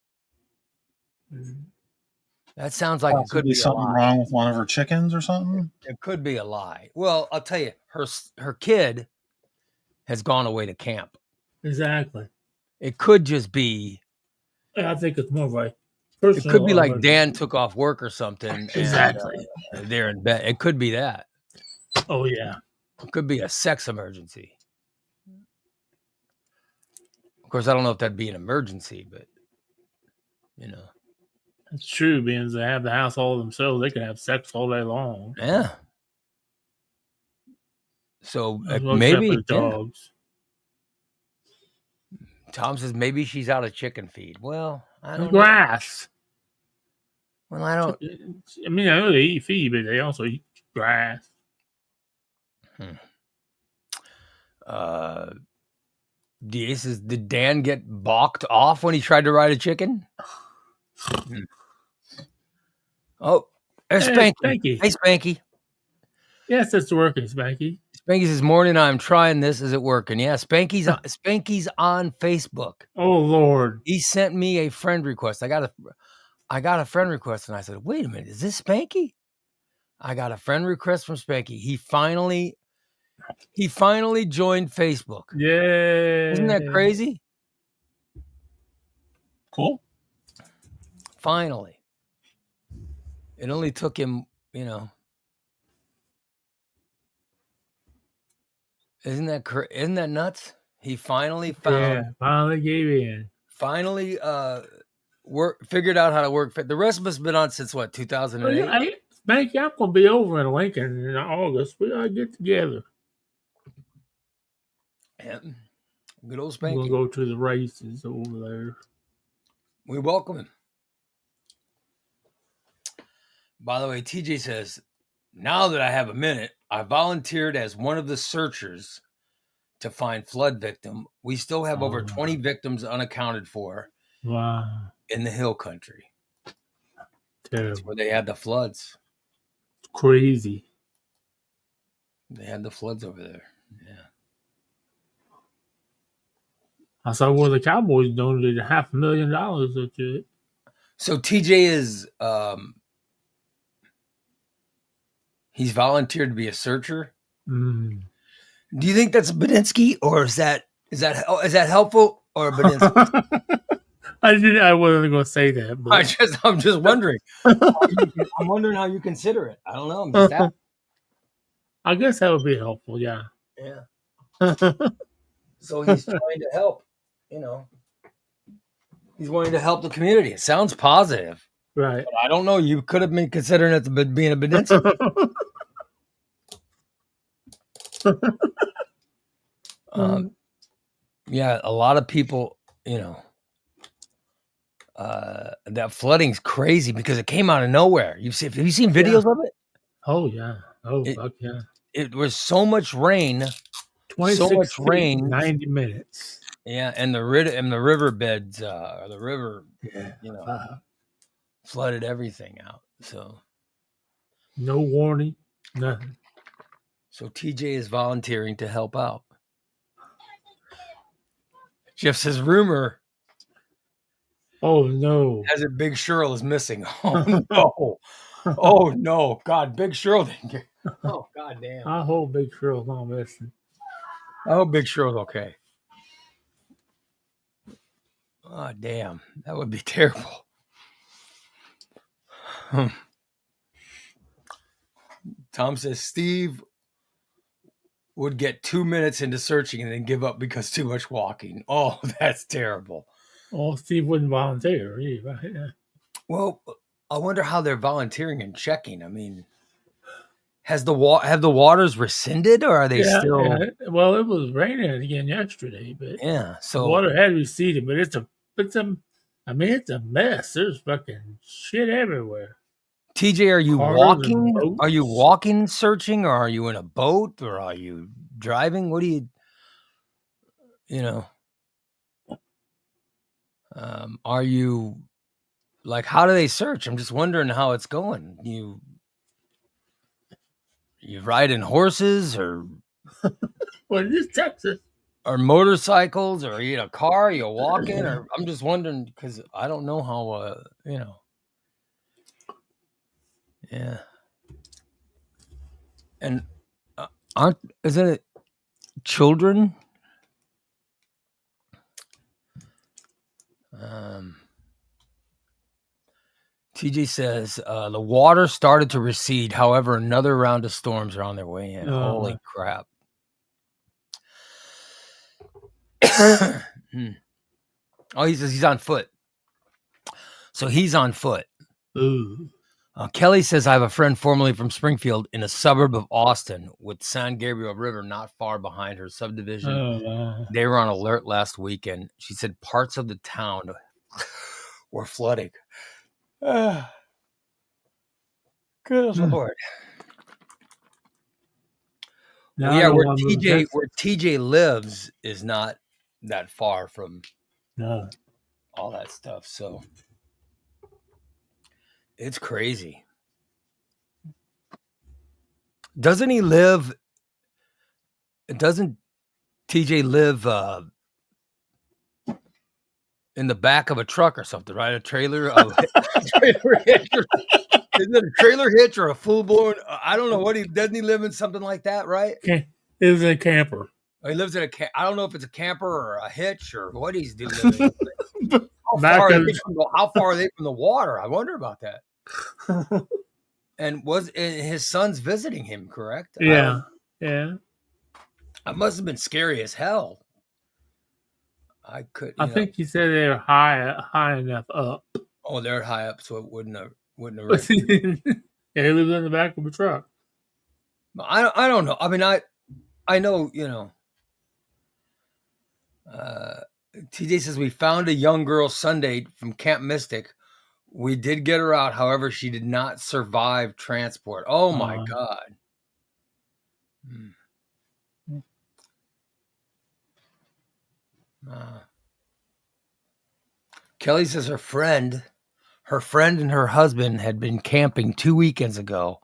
[SPEAKER 1] That sounds like it could
[SPEAKER 3] Possibly
[SPEAKER 1] be a
[SPEAKER 3] something
[SPEAKER 1] lie.
[SPEAKER 3] wrong with one of her chickens or something.
[SPEAKER 1] It could be a lie. Well, I'll tell you, her kid has gone away to camp.
[SPEAKER 2] Exactly.
[SPEAKER 1] It could just be.
[SPEAKER 2] I think it's more of a
[SPEAKER 1] It
[SPEAKER 2] personal.
[SPEAKER 1] could be like
[SPEAKER 2] emergency.
[SPEAKER 1] Dan took off work or something.
[SPEAKER 2] Exactly.
[SPEAKER 1] And, they're in bed. It could be that.
[SPEAKER 2] Oh yeah.
[SPEAKER 1] It could be a sex emergency. Of course, I don't know if that'd be an emergency, but you know.
[SPEAKER 2] It's true, being they have the house all themselves, they can have sex all day long.
[SPEAKER 1] Yeah. So
[SPEAKER 2] Well,
[SPEAKER 1] maybe
[SPEAKER 2] except for the
[SPEAKER 1] yeah.
[SPEAKER 2] dogs.
[SPEAKER 1] Tom says maybe she's out of chicken feed. Well, I don't know.
[SPEAKER 2] Grass.
[SPEAKER 1] Well, I don't.
[SPEAKER 2] I mean, I know they eat feed, but they also eat grass.
[SPEAKER 1] DA says, did Dan get balked off when he tried to ride a chicken? Oh, there's
[SPEAKER 2] Hey,
[SPEAKER 1] Spanky.
[SPEAKER 2] Spanky.
[SPEAKER 1] Hey, Spanky.
[SPEAKER 2] Yes, it's working, Spanky.
[SPEAKER 1] Spanky says, morning, I'm trying this. Is it working? Yeah, Spanky's on Facebook.
[SPEAKER 2] Oh Lord.
[SPEAKER 1] He sent me a friend request. I got a friend request, and I said, wait a minute, is this Spanky? I got a friend request from Spanky. He finally joined Facebook.
[SPEAKER 2] Yeah.
[SPEAKER 1] Isn't that crazy?
[SPEAKER 3] Cool.
[SPEAKER 1] Finally. It only took him, Isn't that nuts? He finally found.
[SPEAKER 2] Yeah, finally gave in.
[SPEAKER 1] Finally, figured out how to work. The rest of us been on since what 2008.
[SPEAKER 2] Hey, Spanky, I'm gonna be over in Lincoln in August. We gotta get together.
[SPEAKER 1] Yeah. Good old
[SPEAKER 2] We're
[SPEAKER 1] Spanky.
[SPEAKER 2] gonna go to the races over there.
[SPEAKER 1] We welcome him. By the way, TJ says, now that I have a minute, I volunteered as one of the searchers to find flood victim. We still have over 20 victims unaccounted for
[SPEAKER 2] Wow.
[SPEAKER 1] in the hill country.
[SPEAKER 2] Terrible.
[SPEAKER 1] That's where they had the floods.
[SPEAKER 2] Crazy.
[SPEAKER 1] They had the floods over there. Yeah.
[SPEAKER 2] I saw where the Cowboys donated $500,000 to it.
[SPEAKER 1] So TJ is he's volunteered to be a searcher.
[SPEAKER 2] Mm.
[SPEAKER 1] Do you think that's Badinsky, or is that helpful, or Badinsky?
[SPEAKER 2] I wasn't going to say that, but
[SPEAKER 1] I'm just wondering. I'm wondering how you consider it. I don't know. I'm just asking.
[SPEAKER 2] I guess that would be helpful. Yeah.
[SPEAKER 1] Yeah. So he's trying to help. He's wanting to help the community. It sounds positive.
[SPEAKER 2] Right.
[SPEAKER 1] But I don't know. You could have been considering it being a Badinsky. Yeah, a lot of people, that flooding's crazy because it came out of nowhere. Have you seen videos of it?
[SPEAKER 2] Oh yeah. Oh fuck yeah.
[SPEAKER 1] It was so much rain,
[SPEAKER 2] 26
[SPEAKER 1] so much
[SPEAKER 2] feet,
[SPEAKER 1] rain,
[SPEAKER 2] 90 minutes.
[SPEAKER 1] Yeah, and the riverbeds, the river, flooded everything out. So
[SPEAKER 2] no warning, nothing.
[SPEAKER 1] So TJ is volunteering to help out. Jeff says, rumor
[SPEAKER 2] Oh no.
[SPEAKER 1] has it Big Cheryl is missing. Oh no. Oh no. God, Big Cheryl didn't get. Oh, God damn.
[SPEAKER 2] I hope Big Cheryl's not missing.
[SPEAKER 1] I hope Big Cheryl's okay. Oh, damn. That would be terrible. Tom says Steve would get 2 minutes into searching and then give up because too much walking. Oh, that's terrible.
[SPEAKER 2] Oh, Steve wouldn't volunteer. Right? Yeah.
[SPEAKER 1] Well, I wonder how they're volunteering and checking. I mean, have the waters rescinded, or are they still?
[SPEAKER 2] Yeah. Well, it was raining again yesterday, but
[SPEAKER 1] Yeah. So
[SPEAKER 2] the water had receded. But it's a mess. There's fucking shit everywhere.
[SPEAKER 1] TJ, are you
[SPEAKER 2] Cars
[SPEAKER 1] walking?
[SPEAKER 2] and boats.
[SPEAKER 1] Are you walking, searching, or are you in a boat, or are you driving? What do you? Are you like? How do they search? I'm just wondering how it's going. You riding horses or
[SPEAKER 2] Well, this Texas.
[SPEAKER 1] or motorcycles, or are you in a car? Are you walking? Or I'm just wondering because I don't know how. Yeah. And isn't it children? TJ says the water started to recede. However, another round of storms are on their way in. Holy crap. Oh, he says he's on foot. So he's on foot.
[SPEAKER 2] Ooh.
[SPEAKER 1] Kelly says, I have a friend formerly from Springfield in a suburb of Austin with San Gabriel River not far behind her subdivision.
[SPEAKER 2] Oh, wow.
[SPEAKER 1] They were on alert last weekend. She said parts of the town were flooding. Good Lord.
[SPEAKER 2] Now
[SPEAKER 1] Yeah, where TJ lives is not that far from all that stuff. So it's crazy. Doesn't TJ live in the back of a truck or something, right? A trailer hitch. Isn't it a trailer hitch or a full-blown? I don't know doesn't he live in something like that, right?
[SPEAKER 2] He lives in a camper.
[SPEAKER 1] Or he lives in I don't know if it's a camper or a hitch or what he's doing. How far are they from the water? I wonder about that. And his son's visiting him, correct?
[SPEAKER 2] Yeah. Yeah.
[SPEAKER 1] It must have been scary as hell. I
[SPEAKER 2] think he said they were high enough up.
[SPEAKER 1] Oh, they're high up, so it wouldn't have.
[SPEAKER 2] Yeah, he lives in the back of a truck.
[SPEAKER 1] I don't know. I mean, I know, TJ says we found a young girl Sunday from Camp Mystic. We did get her out. However, she did not survive transport. Oh my God. Kelly says her friend and her husband had been camping 2 weekends ago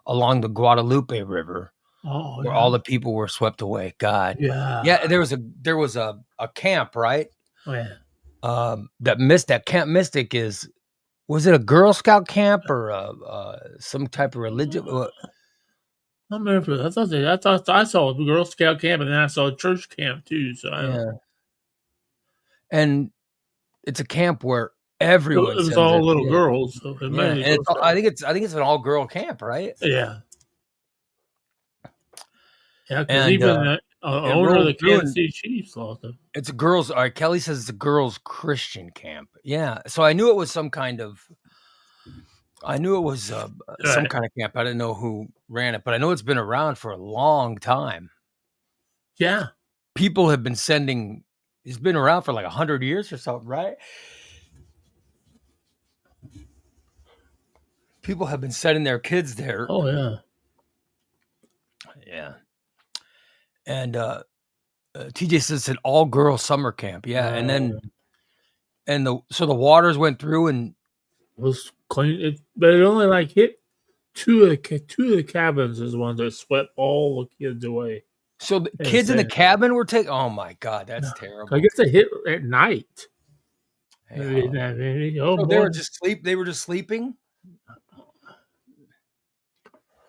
[SPEAKER 1] along the Guadalupe River, where all the people were swept away. God, yeah. There was a camp, right?
[SPEAKER 2] Oh, yeah.
[SPEAKER 1] That Camp Mystic was it a Girl Scout camp or some type of religion?
[SPEAKER 2] I remember. I thought I saw a Girl Scout camp, and then I saw a church camp too. So
[SPEAKER 1] and it's a camp where everyone.
[SPEAKER 2] It was all little girls. So
[SPEAKER 1] I think it's an all girl camp, right?
[SPEAKER 2] Yeah. Yeah, because even the owner of the Kansas City Chiefs lost them.
[SPEAKER 1] It's a girls. All right, Kelly says it's a girls' Christian camp. Yeah, so I knew it was some kind of. I knew it was some kind of camp. I didn't know who ran it, but I know it's been around for a long time.
[SPEAKER 2] Yeah,
[SPEAKER 1] people have been sending. It's been around for like 100 years or so, right? People have been sending their kids there.
[SPEAKER 2] Oh yeah,
[SPEAKER 1] yeah. And TJ says it's an all-girl summer camp. Yeah, and then so the waters went through and
[SPEAKER 2] it was clean. But it only hit two of the cabins is one that swept all the kids away.
[SPEAKER 1] So the
[SPEAKER 2] Yeah,
[SPEAKER 1] kids in the
[SPEAKER 2] same.
[SPEAKER 1] cabin were taking. Oh my god, that's terrible.
[SPEAKER 2] I guess they hit at night.
[SPEAKER 1] Hey,
[SPEAKER 2] Oh
[SPEAKER 1] so
[SPEAKER 2] boy.
[SPEAKER 1] they were just sleep. They were just sleeping.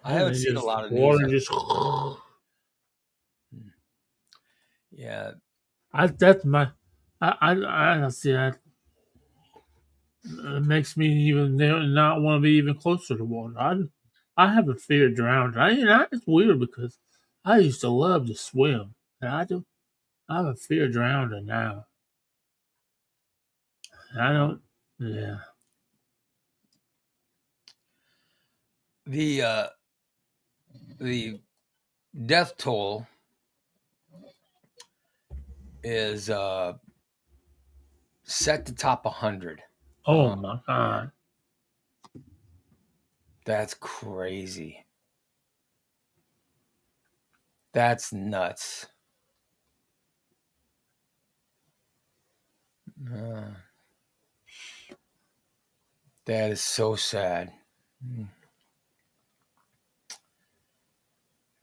[SPEAKER 1] I haven't seen a lot of news.
[SPEAKER 2] water just.
[SPEAKER 1] Yeah,
[SPEAKER 2] That's my. I see that. It makes me even not want to be even closer to water. I have a fear of drowning. It's weird because I used to love to swim, and I have a fear of drowning now. I don't. Yeah.
[SPEAKER 1] the death toll is set to top 100.
[SPEAKER 2] Oh my god.
[SPEAKER 1] That's crazy. That's nuts. That is so sad.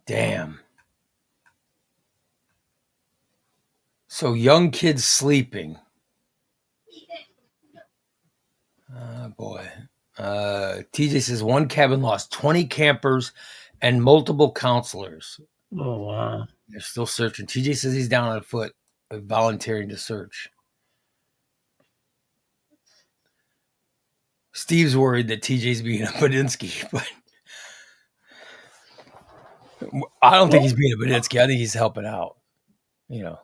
[SPEAKER 1] Damn. So young kids sleeping. Oh boy. TJ says one cabin lost 20 campers and multiple counselors.
[SPEAKER 2] Oh wow.
[SPEAKER 1] They're still searching. TJ says he's down on foot, volunteering to search. Steve's worried that TJ's being a Badinsky, but I don't think he's being a Badinsky. I think he's helping out. You know.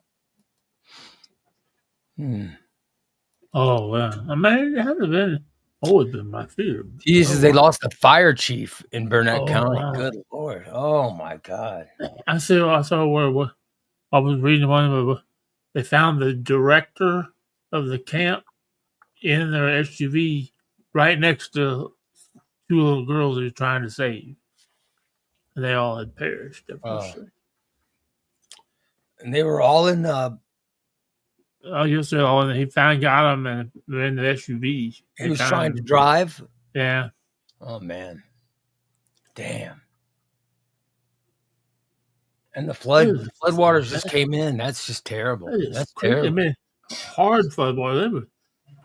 [SPEAKER 2] Oh well. I mean, it hasn't always been my fear.
[SPEAKER 1] TJ says they lost the fire chief in Burnett County.
[SPEAKER 2] Wow.
[SPEAKER 1] Good Lord. Oh my God.
[SPEAKER 2] I saw where I was reading one where they found the director of the camp in their SUV right next to two little girls he was trying to save. And they all had perished.
[SPEAKER 1] And they were all in
[SPEAKER 2] He got them and they're in the SUV.
[SPEAKER 1] he was trying to drive.
[SPEAKER 2] Yeah.
[SPEAKER 1] Oh man. Damn. And the floodwaters just came in. That's just terrible. That's terrible.
[SPEAKER 2] I mean, hard floodwaters.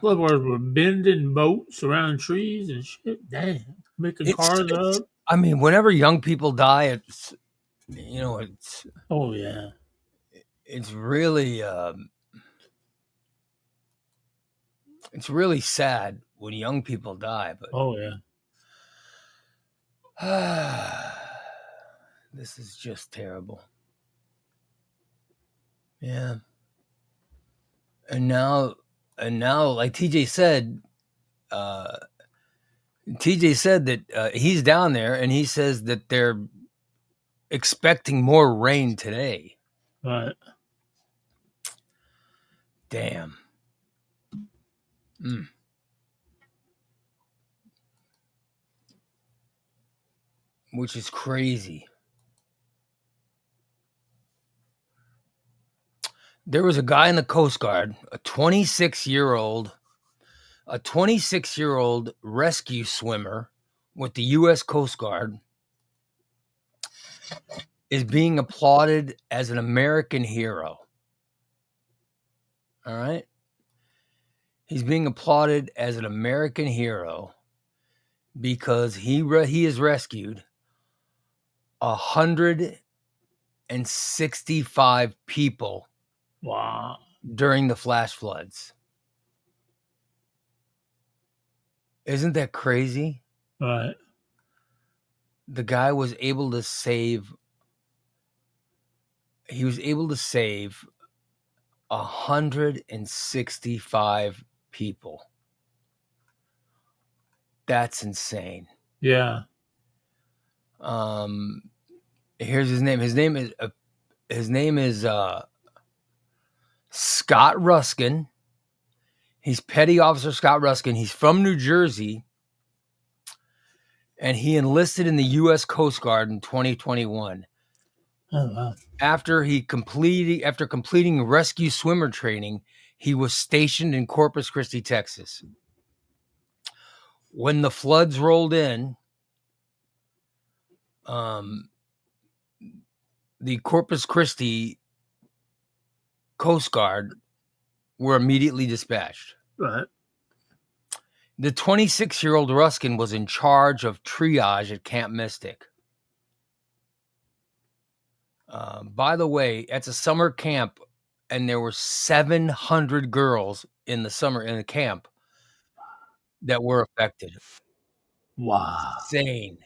[SPEAKER 2] Floodwaters were bending boats around trees and shit. Damn. Making cars up.
[SPEAKER 1] I mean, whenever young people die, it's
[SPEAKER 2] oh yeah.
[SPEAKER 1] It's really sad when young people die, but
[SPEAKER 2] oh
[SPEAKER 1] yeah. This is just terrible. Yeah. And now like TJ said that he's down there and he says that they're expecting more rain today.
[SPEAKER 2] Right.
[SPEAKER 1] Damn. Which is crazy. There was a guy in the Coast Guard, a 26-year-old rescue swimmer with the U.S. Coast Guard is being applauded as an American hero. All right? He's being applauded as an American hero because he has rescued 165 people.
[SPEAKER 2] Wow.
[SPEAKER 1] During the flash floods. Isn't that crazy?
[SPEAKER 2] Right.
[SPEAKER 1] The guy was able to save 165 people. That's insane.
[SPEAKER 2] Yeah.
[SPEAKER 1] Here's his name. His name is Scott Ruskin. He's Petty Officer Scott Ruskin. He's from New Jersey. And he enlisted in the U.S. Coast Guard in 2021.
[SPEAKER 2] Oh, wow.
[SPEAKER 1] After completing rescue swimmer training, he was stationed in Corpus Christi, Texas. When the floods rolled in, the Corpus Christi Coast Guard were immediately dispatched.
[SPEAKER 2] Right.
[SPEAKER 1] The 26-year-old Ruskin was in charge of triage at Camp Mystic. By the way, it's a summer camp, and there were 700 girls in the camp that were affected.
[SPEAKER 2] Wow.
[SPEAKER 1] Insane.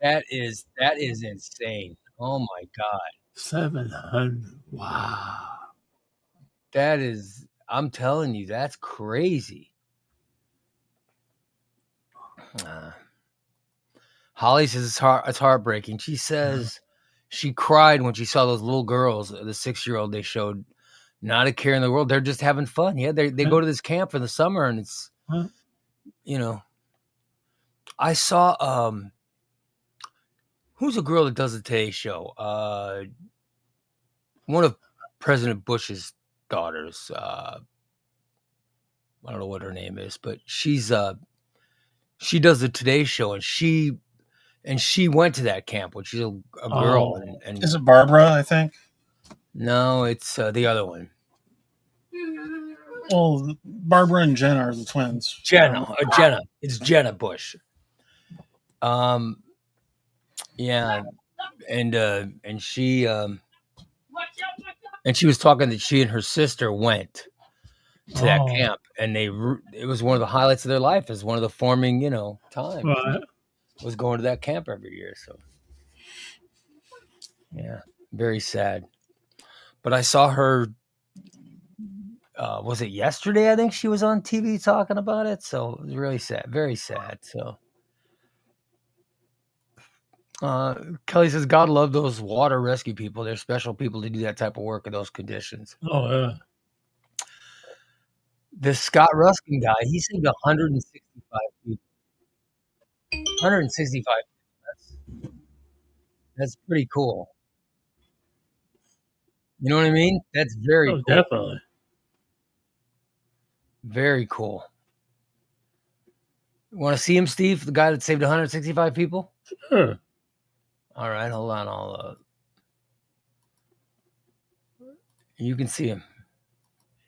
[SPEAKER 1] That is insane. Oh my God.
[SPEAKER 2] 700. Wow.
[SPEAKER 1] That is, I'm telling you, that's crazy. Holly says it's heartbreaking. She says she cried when she saw those little girls, the 6-year-old they showed, not a care in the world. They're just having fun. Yeah, they go to this camp for the summer, and it's, I saw, who's a girl that does the Today Show? One of President Bush's daughters. I don't know what her name is, but she does the Today Show, and she went to that camp when she's a girl. And
[SPEAKER 3] is it Barbara? I think.
[SPEAKER 1] No, it's the other one.
[SPEAKER 3] Well, Barbara and Jenna are the twins.
[SPEAKER 1] Jenna. It's Jenna Bush. Yeah, and she was talking that she and her sister went to that camp, and it was one of the highlights of their life, as one of the forming, times.
[SPEAKER 2] Right.
[SPEAKER 1] Was going to that camp every year. So yeah, very sad. But I saw her, was it yesterday? I think she was on TV talking about it. So it was really sad, very sad. So Kelly says, God love those water rescue people. They're special people to do that type of work in those conditions.
[SPEAKER 2] Oh, yeah.
[SPEAKER 1] This Scott Ruskin guy, he saved 165 people. 165. That's pretty cool. You know what I mean? That's very cool.
[SPEAKER 2] Definitely.
[SPEAKER 1] Very cool. You want to see him, Steve? The guy that saved 165 people?
[SPEAKER 2] Sure.
[SPEAKER 1] All right, hold on. You can see him.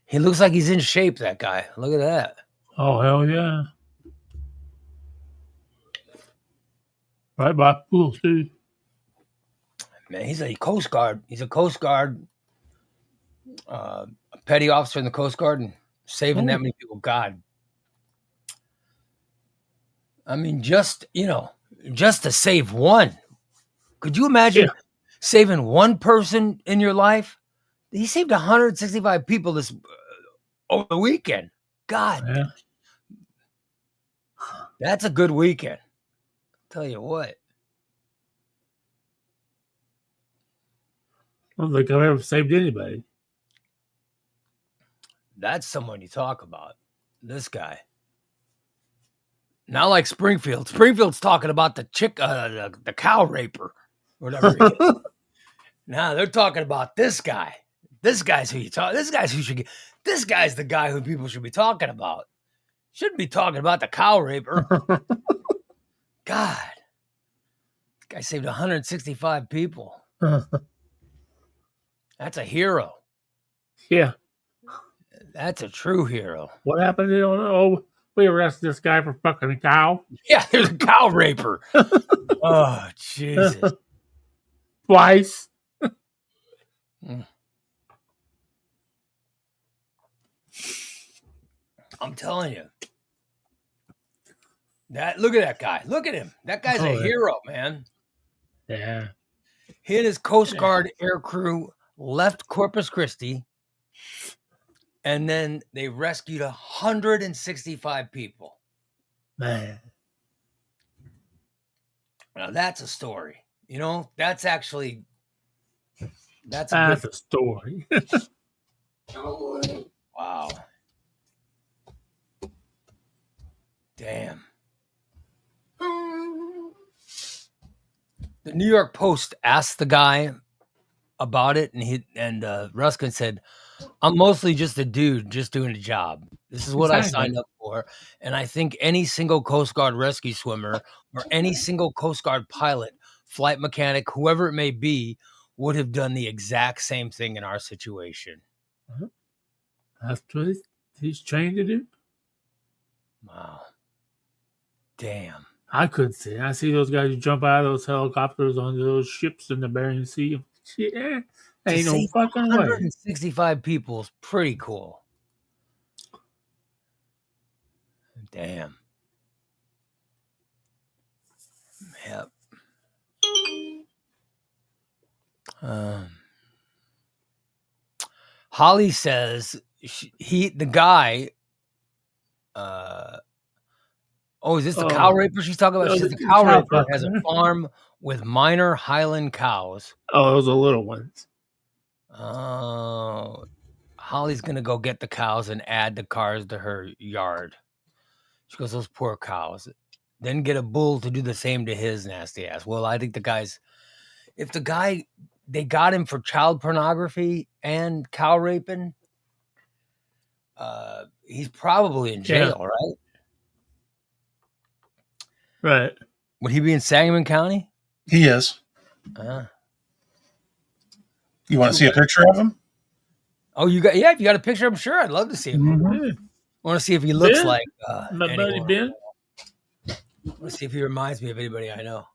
[SPEAKER 1] He looks like he's in shape, that guy. Look at that.
[SPEAKER 2] Oh, hell yeah. Right by pool, too.
[SPEAKER 1] Man, he's a Coast Guard. He's a Coast Guard, a petty officer in the Coast Guard, and saving that many people. God. I mean, just to save one. Could you imagine saving one person in your life? He saved 165 people this over the weekend. God.
[SPEAKER 2] Yeah.
[SPEAKER 1] That's a good weekend. Tell you what.
[SPEAKER 2] I don't think I've ever saved anybody.
[SPEAKER 1] That's someone you talk about. This guy. Not like Springfield. Springfield's talking about the the cow raper, whatever. Now they're talking about this guy. This guy's who you talk. This guy's who should get. This guy's the guy who people should be talking about. Shouldn't be talking about the cow raper. God, this guy saved 165 people. That's a hero.
[SPEAKER 2] Yeah.
[SPEAKER 1] That's a true hero.
[SPEAKER 2] What happened? We arrested this guy for fucking a cow.
[SPEAKER 1] Yeah, there's a cow raper. Oh, Jesus.
[SPEAKER 2] Twice.
[SPEAKER 1] I'm telling you. Look at that guy. Look at him. That guy's a hero, man.
[SPEAKER 2] Yeah.
[SPEAKER 1] He and his Coast Guard air crew left Corpus Christi, and then they rescued 165 people.
[SPEAKER 2] Man.
[SPEAKER 1] Now that's a story. That's a
[SPEAKER 2] story.
[SPEAKER 1] Wow. Damn. The New York Post asked the guy about it, and Ruskin said, "I'm mostly just a dude just doing a job. This is what I signed up for. before. And I think any single Coast Guard rescue swimmer or any single Coast Guard pilot, flight mechanic, whoever it may be, would have done the exact same thing in our situation.
[SPEAKER 2] That's what he's trained to do.
[SPEAKER 1] Wow. Damn.
[SPEAKER 2] I couldn't see. I see those guys who jump out of those helicopters on those ships in the Bering Sea. Shit, ain't no fucking way.
[SPEAKER 1] 165 people is pretty cool. Damn. Yep. Holly says the guy. Is this the cow raper she's talking about? She says the cow raper has a farm with minor Highland cows.
[SPEAKER 2] Oh, those are little ones.
[SPEAKER 1] Oh, Holly's gonna go get the cows and add the cars to her yard. She goes, those poor cows. Then get a bull to do the same to his nasty ass. Well, I think they got him for child pornography and cow raping, he's probably in jail, right?
[SPEAKER 2] Right.
[SPEAKER 1] Would he be in Sangamon County?
[SPEAKER 3] He is. You want to see a picture of him?
[SPEAKER 1] Oh, if you got a picture of him, sure, I'd love to see him.
[SPEAKER 2] Mm-hmm.
[SPEAKER 1] I want to see if he looks like
[SPEAKER 2] my buddy Ben.
[SPEAKER 1] I want to see if he reminds me of anybody I know.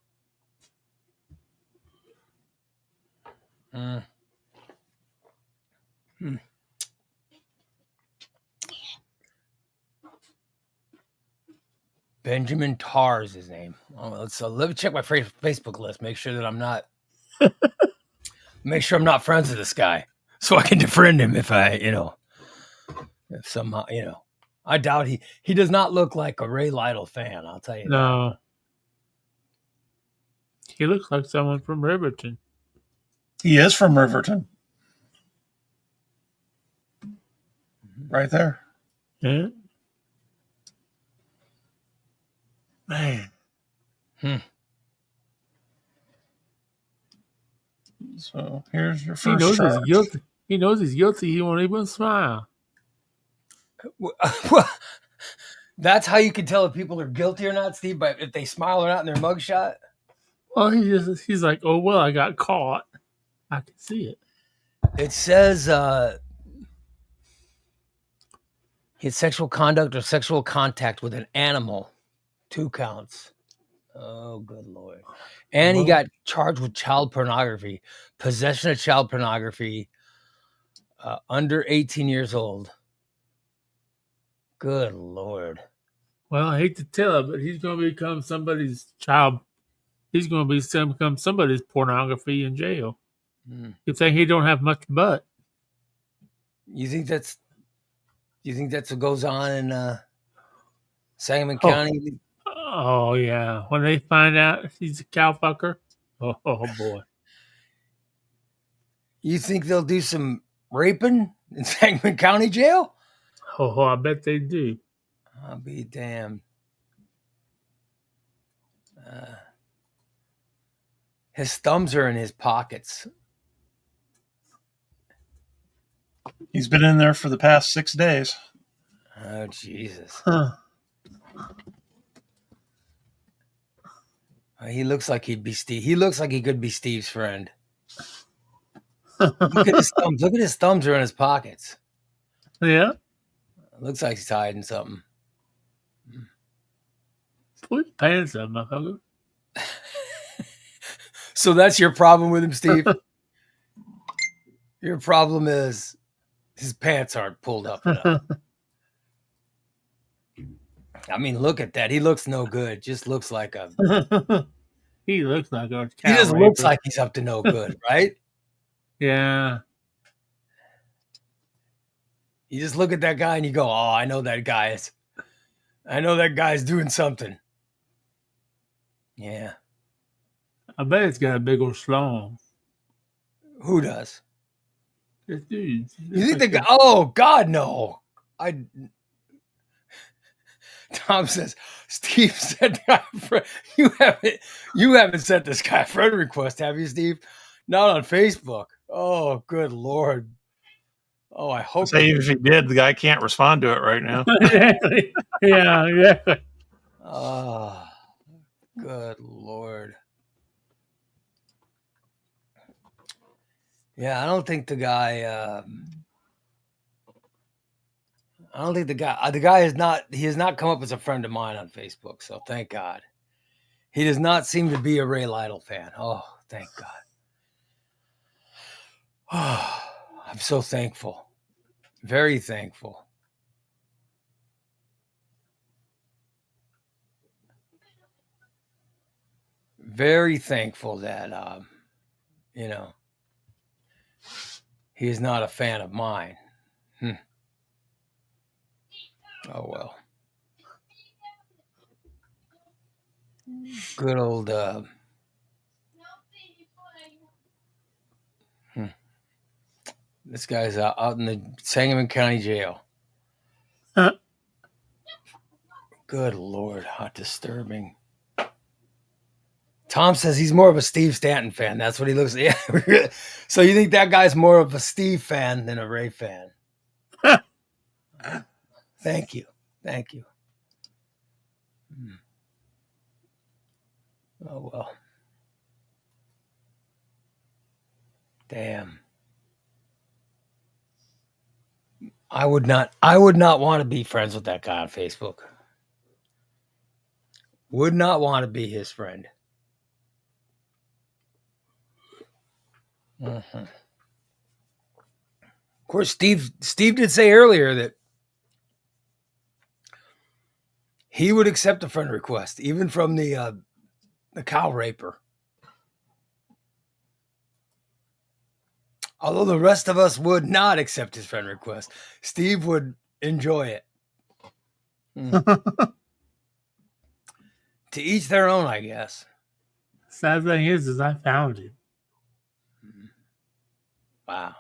[SPEAKER 1] Benjamin Tarr is his name. Let me check my Facebook list. Make sure that I'm not. Make sure I'm not friends with this guy, so I can defriend him if somehow, I doubt he does not look like a Ray Lytle fan. I'll tell you.
[SPEAKER 2] No, he looks like someone from Riverton.
[SPEAKER 3] He is from Riverton. Right there.
[SPEAKER 2] Yeah. Man.
[SPEAKER 3] So here's your first.
[SPEAKER 2] He knows he's guilty. He knows he's guilty. He won't even smile.
[SPEAKER 1] That's how you can tell if people are guilty or not, Steve, but if they smile or not in their mugshot.
[SPEAKER 2] Well, he's like, oh well, I got caught. I can see it.
[SPEAKER 1] It says he had sexual conduct or sexual contact with an animal. 2 counts. Oh, good Lord. And he got charged with child pornography, possession of child pornography, under 18 years old. Good Lord.
[SPEAKER 2] Well, I hate to tell it, but he's going to become somebody's child. He's going to become somebody's pornography in jail. You think he don't have much butt?
[SPEAKER 1] You think that's what goes on in Sangamon County?
[SPEAKER 2] Oh yeah. When they find out he's a cow fucker, oh boy.
[SPEAKER 1] You think they'll do some raping in Sangamon County jail?
[SPEAKER 2] Oh, I bet they do.
[SPEAKER 1] I'll be damned. His thumbs are in his pockets.
[SPEAKER 3] He's been in there for the past 6 days.
[SPEAKER 1] Oh, Jesus.
[SPEAKER 2] Huh.
[SPEAKER 1] He looks like he'd be Steve. He looks like he could be Steve's friend. Look at his thumbs. Look at his thumbs are in his pockets.
[SPEAKER 2] Yeah.
[SPEAKER 1] Looks like he's hiding something.
[SPEAKER 2] Put your pants up, motherfucker.
[SPEAKER 1] So that's your problem with him, Steve? Your problem is his pants aren't pulled up enough. I mean, look at that. He looks no good. Just looks like a...
[SPEAKER 2] He looks like a
[SPEAKER 1] He just looks like he's up to no good, right?
[SPEAKER 2] Yeah.
[SPEAKER 1] You just look at that guy and you go, oh, I know that guy's doing something. Yeah.
[SPEAKER 2] I bet it's got a big old schlong.
[SPEAKER 1] Who does?
[SPEAKER 2] This dude.
[SPEAKER 1] You think the guy? Oh God, no! Tom says, Steve said, you haven't sent this guy a friend request, have you, Steve? Not on Facebook. Oh, good Lord. Oh, I hope.
[SPEAKER 3] Say if he did, the guy can't respond to it right now.
[SPEAKER 2] Exactly. Yeah, exactly.
[SPEAKER 1] Oh, good Lord. Yeah, I don't think the guy. I don't think the guy is not. He has not come up as a friend of mine on Facebook. So thank God. He does not seem to be a Ray Lytle fan. Oh, thank God. Oh, I'm so thankful. Very thankful. Very thankful that you know, he is not a fan of mine. Oh well. Good old this guy's out in the Sangamon County Jail.
[SPEAKER 2] Huh.
[SPEAKER 1] Good Lord, how disturbing. Tom says he's more of a Steve Stanton fan. That's what he looks like. Yeah. So you think that guy's more of a Steve fan than a Ray fan? Thank you. Thank you. Oh well. Damn. I would not want to be friends with that guy on Facebook. Would not want to be his friend. Mm-hmm. Of course, Steve did say earlier that he would accept a friend request, even from the cow raper. Although the rest of us would not accept his friend request, Steve would enjoy it. To each their own, I guess.
[SPEAKER 2] Sad thing is I found him.
[SPEAKER 1] Wow.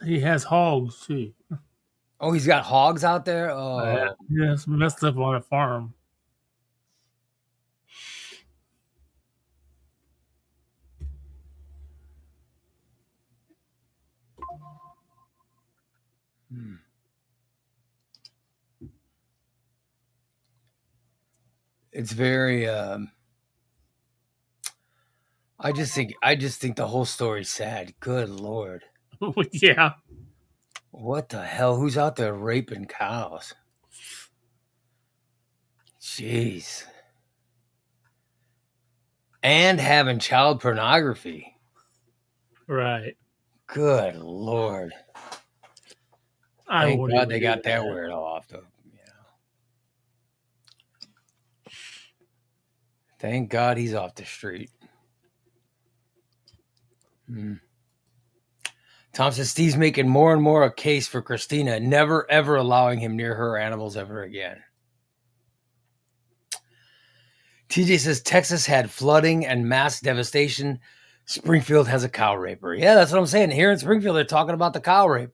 [SPEAKER 2] He has hogs too.
[SPEAKER 1] Oh, he's got hogs out there? Oh.
[SPEAKER 2] Yes, messed up on a farm.
[SPEAKER 1] It's very I just think the whole story's sad. Good Lord.
[SPEAKER 2] Yeah.
[SPEAKER 1] What the hell? Who's out there raping cows? Jeez. And having child pornography.
[SPEAKER 2] Right.
[SPEAKER 1] Good Lord. Thank God they got that word off. Thank God he's off the street. Tom says Steve's making more and more a case for Christina, never ever allowing him near her animals ever again. TJ says Texas had flooding and mass devastation. Springfield has a cow raper. Yeah, that's what I'm saying. Here in Springfield, they're talking about the cow raper.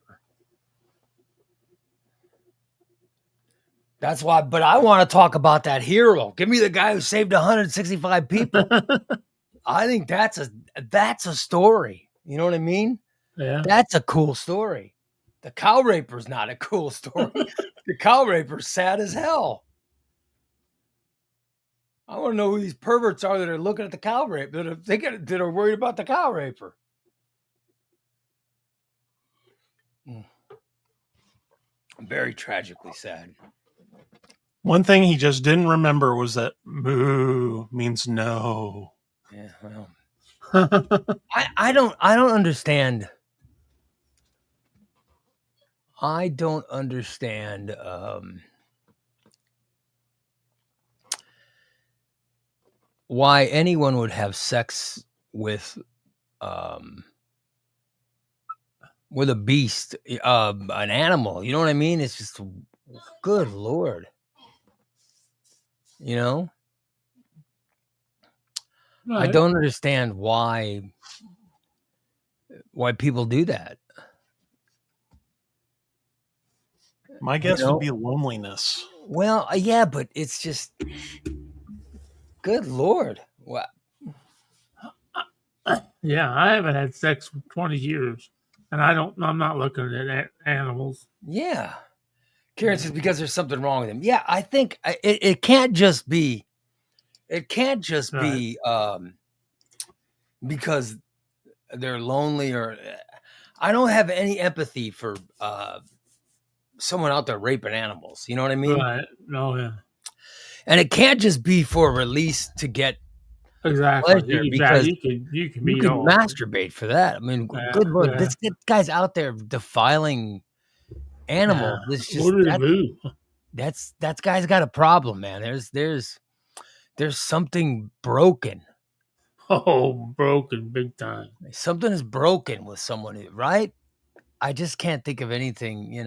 [SPEAKER 1] That's why, but I want to talk about that hero. Give me the guy who saved 165 people. I think that's a story. You know what I mean?
[SPEAKER 2] Yeah.
[SPEAKER 1] That's a cool story. The cow raper's not a cool story. The cow raper's sad as hell. I want to know who these perverts are that are looking at the cow raper, that are worried about the cow raper. Very tragically sad.
[SPEAKER 3] One thing he just didn't remember was that moo means no.
[SPEAKER 1] Yeah, well, I don't understand. I don't understand why anyone would have sex with a beast, an animal. You know what I mean? It's just, good Lord. You know? Right. I don't understand why people do that.
[SPEAKER 3] My guess would be loneliness.
[SPEAKER 1] Well, yeah, but it's just, good Lord. What?
[SPEAKER 2] Yeah, I haven't had sex for 20 years. And I'm not looking at animals.
[SPEAKER 1] Yeah. Karen says because there's something wrong with him. Yeah, I think it can't just be. It can't just be because they're lonely or. I don't have any empathy for someone out there raping animals. You know what I mean?
[SPEAKER 2] Right. No, yeah.
[SPEAKER 1] And it can't just be for release to get
[SPEAKER 2] Exactly.
[SPEAKER 1] pleasure because
[SPEAKER 2] you can
[SPEAKER 1] you
[SPEAKER 2] beat
[SPEAKER 1] can
[SPEAKER 2] all.
[SPEAKER 1] masturbate for that. I mean, good Lord,
[SPEAKER 2] Yeah.
[SPEAKER 1] this guy's out there defiling animals.
[SPEAKER 2] Yeah.
[SPEAKER 1] It's just
[SPEAKER 2] What did it do?
[SPEAKER 1] that guy's got a problem, man. There's something broken.
[SPEAKER 2] Oh, broken big time.
[SPEAKER 1] Something is broken with someone, right? I just can't think of anything,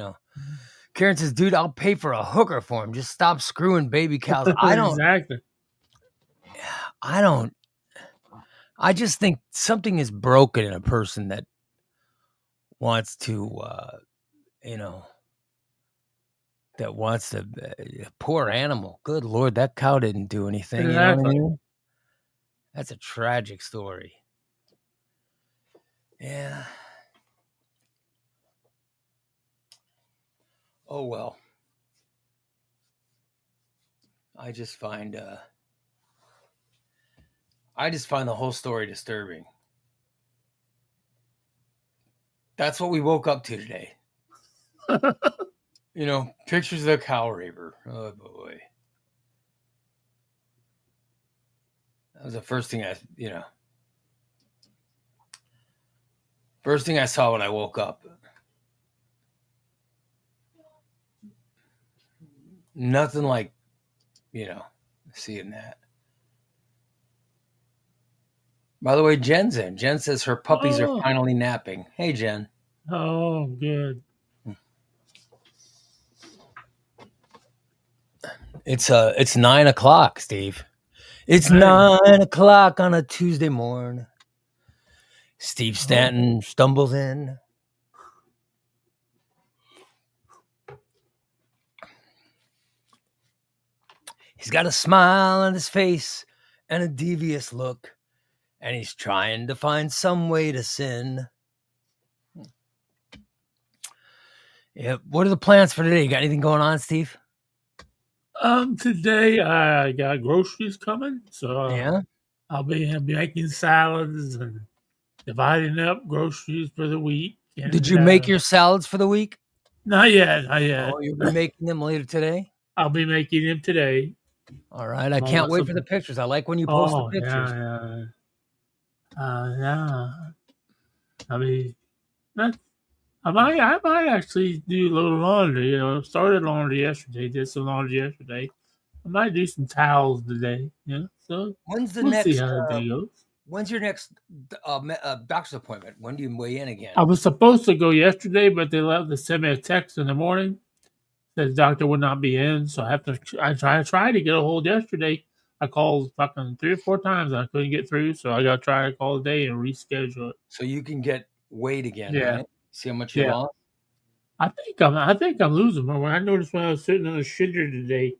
[SPEAKER 1] Karen says, dude, I'll pay for a hooker for him. Just stop screwing baby cows.
[SPEAKER 2] Exactly.
[SPEAKER 1] I just think something is broken in a person that wants to, poor animal. Good Lord, that cow didn't do anything.
[SPEAKER 2] Exactly.
[SPEAKER 1] You know what I mean? That's a tragic story. Yeah. Oh, well. I just find the whole story disturbing. That's what we woke up to today. Pictures of the cow raper. Oh, boy. That was the first thing I saw when I woke up. Nothing like, seeing that. By the way, Jen's in. Jen says her puppies are finally napping. Hey, Jen.
[SPEAKER 2] Oh, good.
[SPEAKER 1] It's 9:00, Steve. It's 9:00 on a Tuesday morning. Steve Stanton stumbles in. He's got a smile on his face and a devious look, and he's trying to find some way to sin. Yeah, what are the plans for today? You got anything going on, Steve?
[SPEAKER 2] Today I got groceries coming, so
[SPEAKER 1] yeah,
[SPEAKER 2] I'll be making salads and dividing up groceries for the week. And,
[SPEAKER 1] did you make your salads for the week?
[SPEAKER 2] Not yet.
[SPEAKER 1] Oh, you'll be making them later today?
[SPEAKER 2] I'll be making them today.
[SPEAKER 1] All right. I can't wait for the pictures. I like when you post the pictures.
[SPEAKER 2] Yeah. I mean, I might actually do a little laundry. Started laundry yesterday. Did some laundry yesterday. I might do some towels today. Yeah. So
[SPEAKER 1] when's the
[SPEAKER 2] we'll
[SPEAKER 1] next?
[SPEAKER 2] See how the day goes.
[SPEAKER 1] When's your next doctor's appointment? When do you weigh in again?
[SPEAKER 2] I was supposed to go yesterday, but they sent me a text in the morning. Said the doctor would not be in, so I tried to get a hold yesterday. I called fucking 3 or 4 times and I couldn't get through, so I got to try to call today and reschedule it.
[SPEAKER 1] So you can get weighed again,
[SPEAKER 2] yeah.
[SPEAKER 1] Right? See how much you lost?
[SPEAKER 2] I think I'm losing more. When I noticed when I was sitting on the shitter today,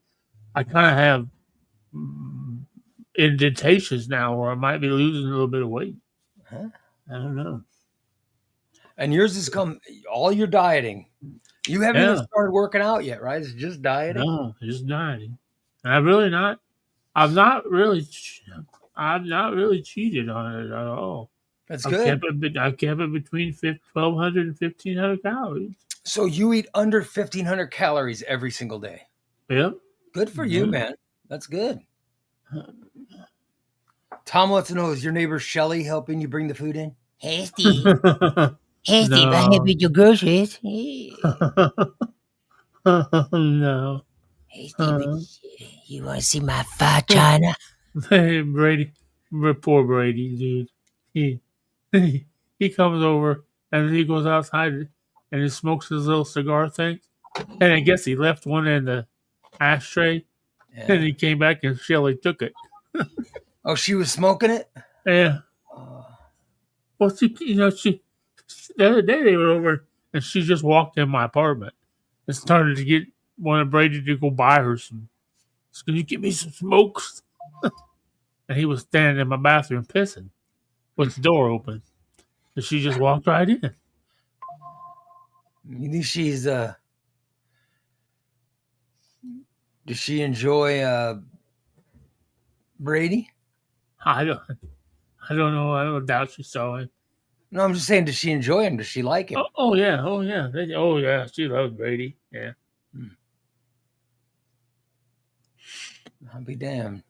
[SPEAKER 2] I kind of have indentations now, or I might be losing a little bit of weight.
[SPEAKER 1] Huh?
[SPEAKER 2] I don't know.
[SPEAKER 1] And yours has come all your dieting. You haven't even started working out yet, right? It's just dieting.
[SPEAKER 2] No, just dieting. And I've not really cheated on it at all.
[SPEAKER 1] That's good.
[SPEAKER 2] I've kept it between 1,200 and 1,500 calories.
[SPEAKER 1] So you eat under 1,500 calories every single day.
[SPEAKER 2] Yep.
[SPEAKER 1] Good for you, man. That's good. Tom wants to know, is your neighbor Shelly helping you bring the food in?
[SPEAKER 4] Hey, Steve. Hey, Steve, I help you do groceries.
[SPEAKER 2] No.
[SPEAKER 4] Hey, Steve, you want to see my vagina?
[SPEAKER 2] Hey, Brady. Poor Brady, dude. He comes over and he goes outside and he smokes his little cigar thing. And I guess he left one in the ashtray. Yeah. And he came back and Shelly took it.
[SPEAKER 1] Oh, she was smoking it?
[SPEAKER 2] Yeah. Well, the other day they were over and she just walked in my apartment and started to wanted Brady to go buy her some. Can you get me some smokes? And he was standing in my bathroom pissing with the door open. And she just walked right in.
[SPEAKER 1] You think she's does she enjoy Brady?
[SPEAKER 2] I don't know. I don't doubt she saw him.
[SPEAKER 1] No, I'm just saying, does she enjoy him? Does she like him?
[SPEAKER 2] Oh yeah. Oh yeah. Oh yeah. She loves Brady. Yeah.
[SPEAKER 1] I'll be damned.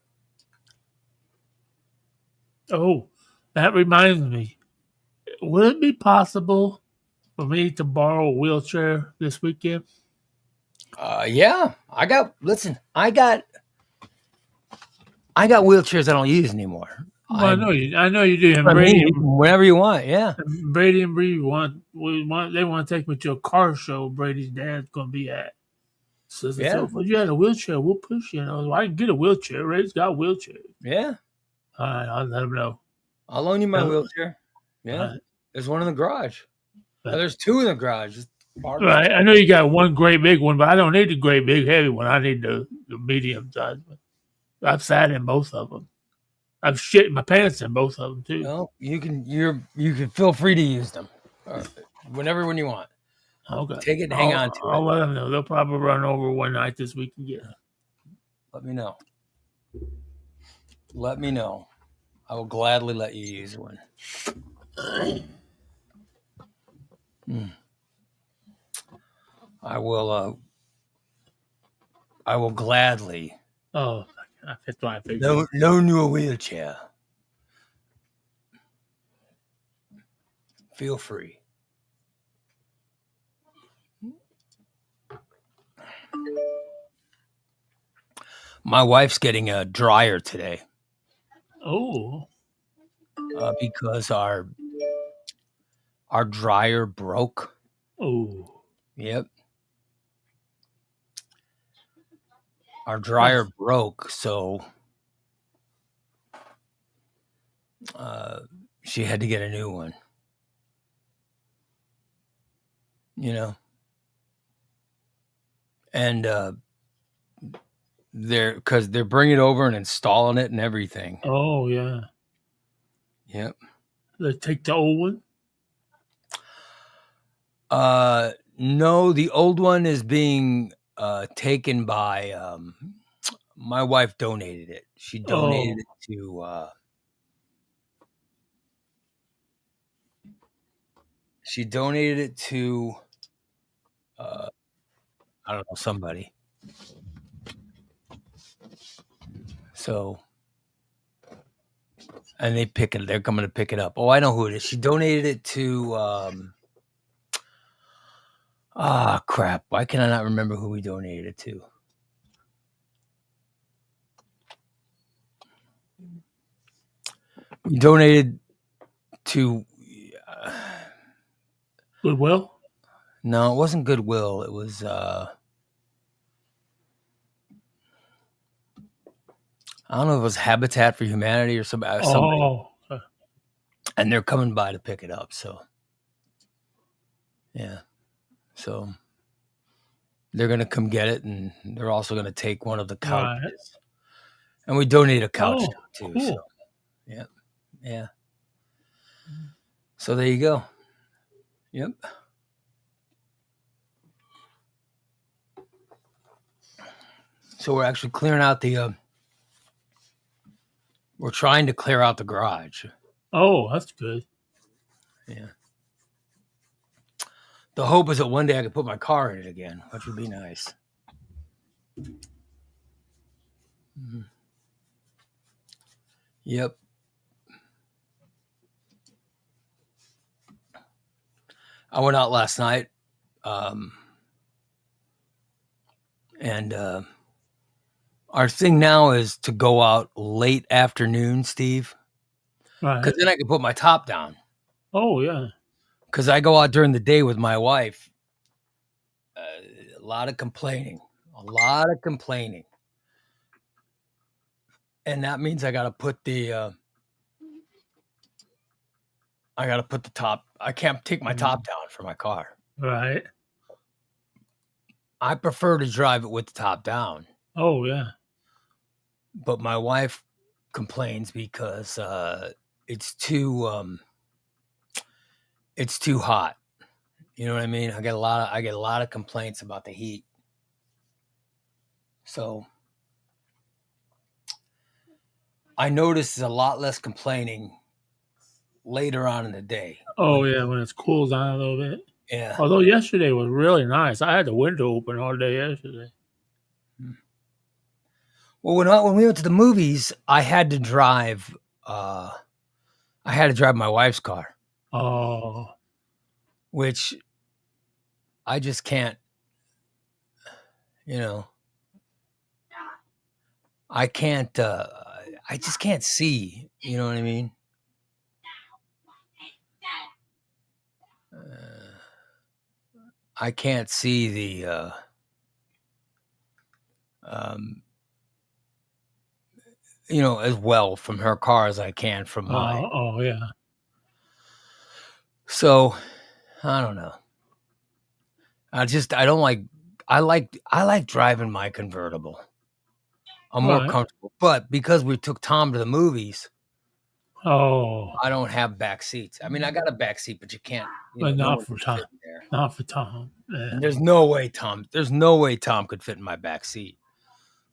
[SPEAKER 2] Oh, that reminds me. Would it be possible for me to borrow a wheelchair this weekend?
[SPEAKER 1] Yeah, I got wheelchairs I don't use anymore.
[SPEAKER 2] Well, I know you do. And
[SPEAKER 1] I
[SPEAKER 2] Brady,
[SPEAKER 1] mean, whenever you want, yeah.
[SPEAKER 2] Brady and Bree they want to take me to a car show. Brady's dad's going to be at. So,
[SPEAKER 1] Yeah.
[SPEAKER 2] if you had a wheelchair, we'll push you. Well, I can get a wheelchair. Ray's got wheelchairs.
[SPEAKER 1] Yeah.
[SPEAKER 2] All right, I'll let him know.
[SPEAKER 1] I'll loan you my
[SPEAKER 2] Oh.
[SPEAKER 1] wheelchair. Yeah.
[SPEAKER 2] All right.
[SPEAKER 1] There's one in the garage.
[SPEAKER 2] Right.
[SPEAKER 1] There's two in the garage. Just borrow it.
[SPEAKER 2] Right. I know you got one great big one, but I don't need the great big heavy one. I need the medium size one. I've sat in both of them. I've shit my pants in both of them too.
[SPEAKER 1] Well, you can feel free to use them whenever when you want.
[SPEAKER 2] Okay.
[SPEAKER 1] Take it and hang on to
[SPEAKER 2] I'll
[SPEAKER 1] it.
[SPEAKER 2] let them know. They'll probably run over one night this week and get it.
[SPEAKER 1] Let me know. Let me know. I will gladly let you use one. I will gladly
[SPEAKER 2] Oh, that's why I figured.
[SPEAKER 1] loan you a wheelchair. Feel free. My wife's getting a dryer today
[SPEAKER 2] Oh,
[SPEAKER 1] because our dryer broke.
[SPEAKER 2] oh,
[SPEAKER 1] Yep. Our dryer broke, so she had to get a new one. You know, and they're bringing it over and installing it and everything.
[SPEAKER 2] oh, yeah.
[SPEAKER 1] Yep.
[SPEAKER 2] They take the old one.
[SPEAKER 1] No, the old one is being taken by my wife. Donated it. She donated it to. She donated it to. I don't know, somebody. So, and they're coming to pick it up. Oh, I know who it is. She donated it to. Crap. Why can I not remember who we donated it to? We donated to.
[SPEAKER 2] Goodwill?
[SPEAKER 1] No, it wasn't Goodwill. It was. I don't know if it was Habitat for Humanity or somebody.
[SPEAKER 2] Oh,
[SPEAKER 1] And they're coming by to pick it up. So, yeah. So, they're going to come get it, and they're also going to take one of the couches.
[SPEAKER 2] right.
[SPEAKER 1] And we donate a couch
[SPEAKER 2] Oh,
[SPEAKER 1] too.
[SPEAKER 2] cool.
[SPEAKER 1] So, yeah. Yeah. So, there you go. Yep. So, we're actually clearing out the. We're trying to clear out the garage.
[SPEAKER 2] Oh, that's good.
[SPEAKER 1] Yeah. The hope is that one day I could put my car in it again, which would be nice. Mm-hmm. Yep. I went out last night, and our thing now is to go out late afternoon, Steve,
[SPEAKER 2] Right.
[SPEAKER 1] because then I can put my top down.
[SPEAKER 2] Oh, yeah.
[SPEAKER 1] Because I go out during the day with my wife. A lot of complaining. And that means I got to put the top. I can't take my top down for my car.
[SPEAKER 2] Right.
[SPEAKER 1] I prefer to drive it with the top down.
[SPEAKER 2] Oh, yeah.
[SPEAKER 1] But my wife complains because it's too hot. You know what I mean? I get a lot of complaints about the heat. So I notice there's a lot less complaining later on in the day.
[SPEAKER 2] Oh yeah, when it's cools down a little bit.
[SPEAKER 1] Yeah.
[SPEAKER 2] Although yesterday was really nice. I had the window open all day yesterday.
[SPEAKER 1] Well, when we went to the movies, I had to drive my wife's car,
[SPEAKER 2] Oh,
[SPEAKER 1] which I just can't, I can't I just can't see, you know what I mean? I can't see the as well from her car as I can from mine.
[SPEAKER 2] oh yeah.
[SPEAKER 1] So I don't know. I like driving my convertible. I'm more
[SPEAKER 2] Right.
[SPEAKER 1] comfortable. But because we took Tom to the movies,
[SPEAKER 2] Oh,
[SPEAKER 1] I don't have back seats. I mean, I got a back seat, but you can't.
[SPEAKER 2] but
[SPEAKER 1] no
[SPEAKER 2] not
[SPEAKER 1] one
[SPEAKER 2] for
[SPEAKER 1] can
[SPEAKER 2] Tom.
[SPEAKER 1] fit in there.
[SPEAKER 2] Not for Tom. Yeah.
[SPEAKER 1] And there's no way Tom could fit in my back seat.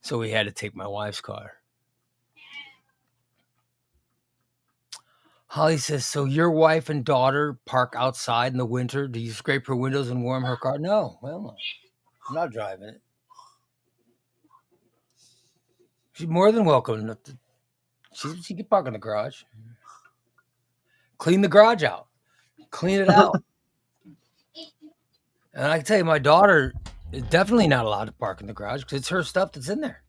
[SPEAKER 1] So we had to take my wife's car. Holly says, so your wife and daughter park outside in the winter? Do you scrape her windows and warm her car? No. Well, no. I'm not driving it. She's more than welcome. She can park in the garage. Clean the garage out. Clean it out. And I can tell you, my daughter is definitely not allowed to park in the garage because it's her stuff that's in there.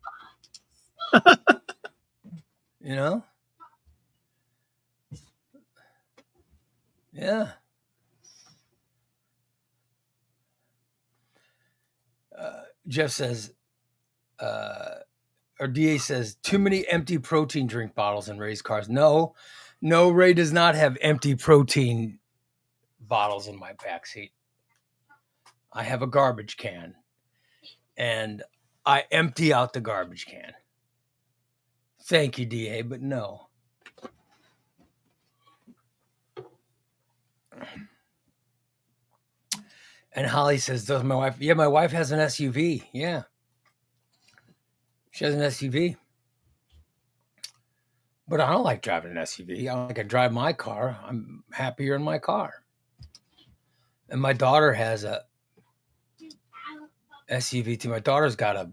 [SPEAKER 1] You know? Yeah. Jeff says, or DA says, too many empty protein drink bottles in Ray's cars. No, Ray does not have empty protein bottles in my backseat. I have a garbage can, and I empty out the garbage can. Thank you, DA, but no. And Holly says, does my wife? Yeah, my wife has an SUV. Yeah. She has an SUV. But I don't like driving an SUV. I like to drive my car. I'm happier in my car. And my daughter has a SUV too. My daughter's got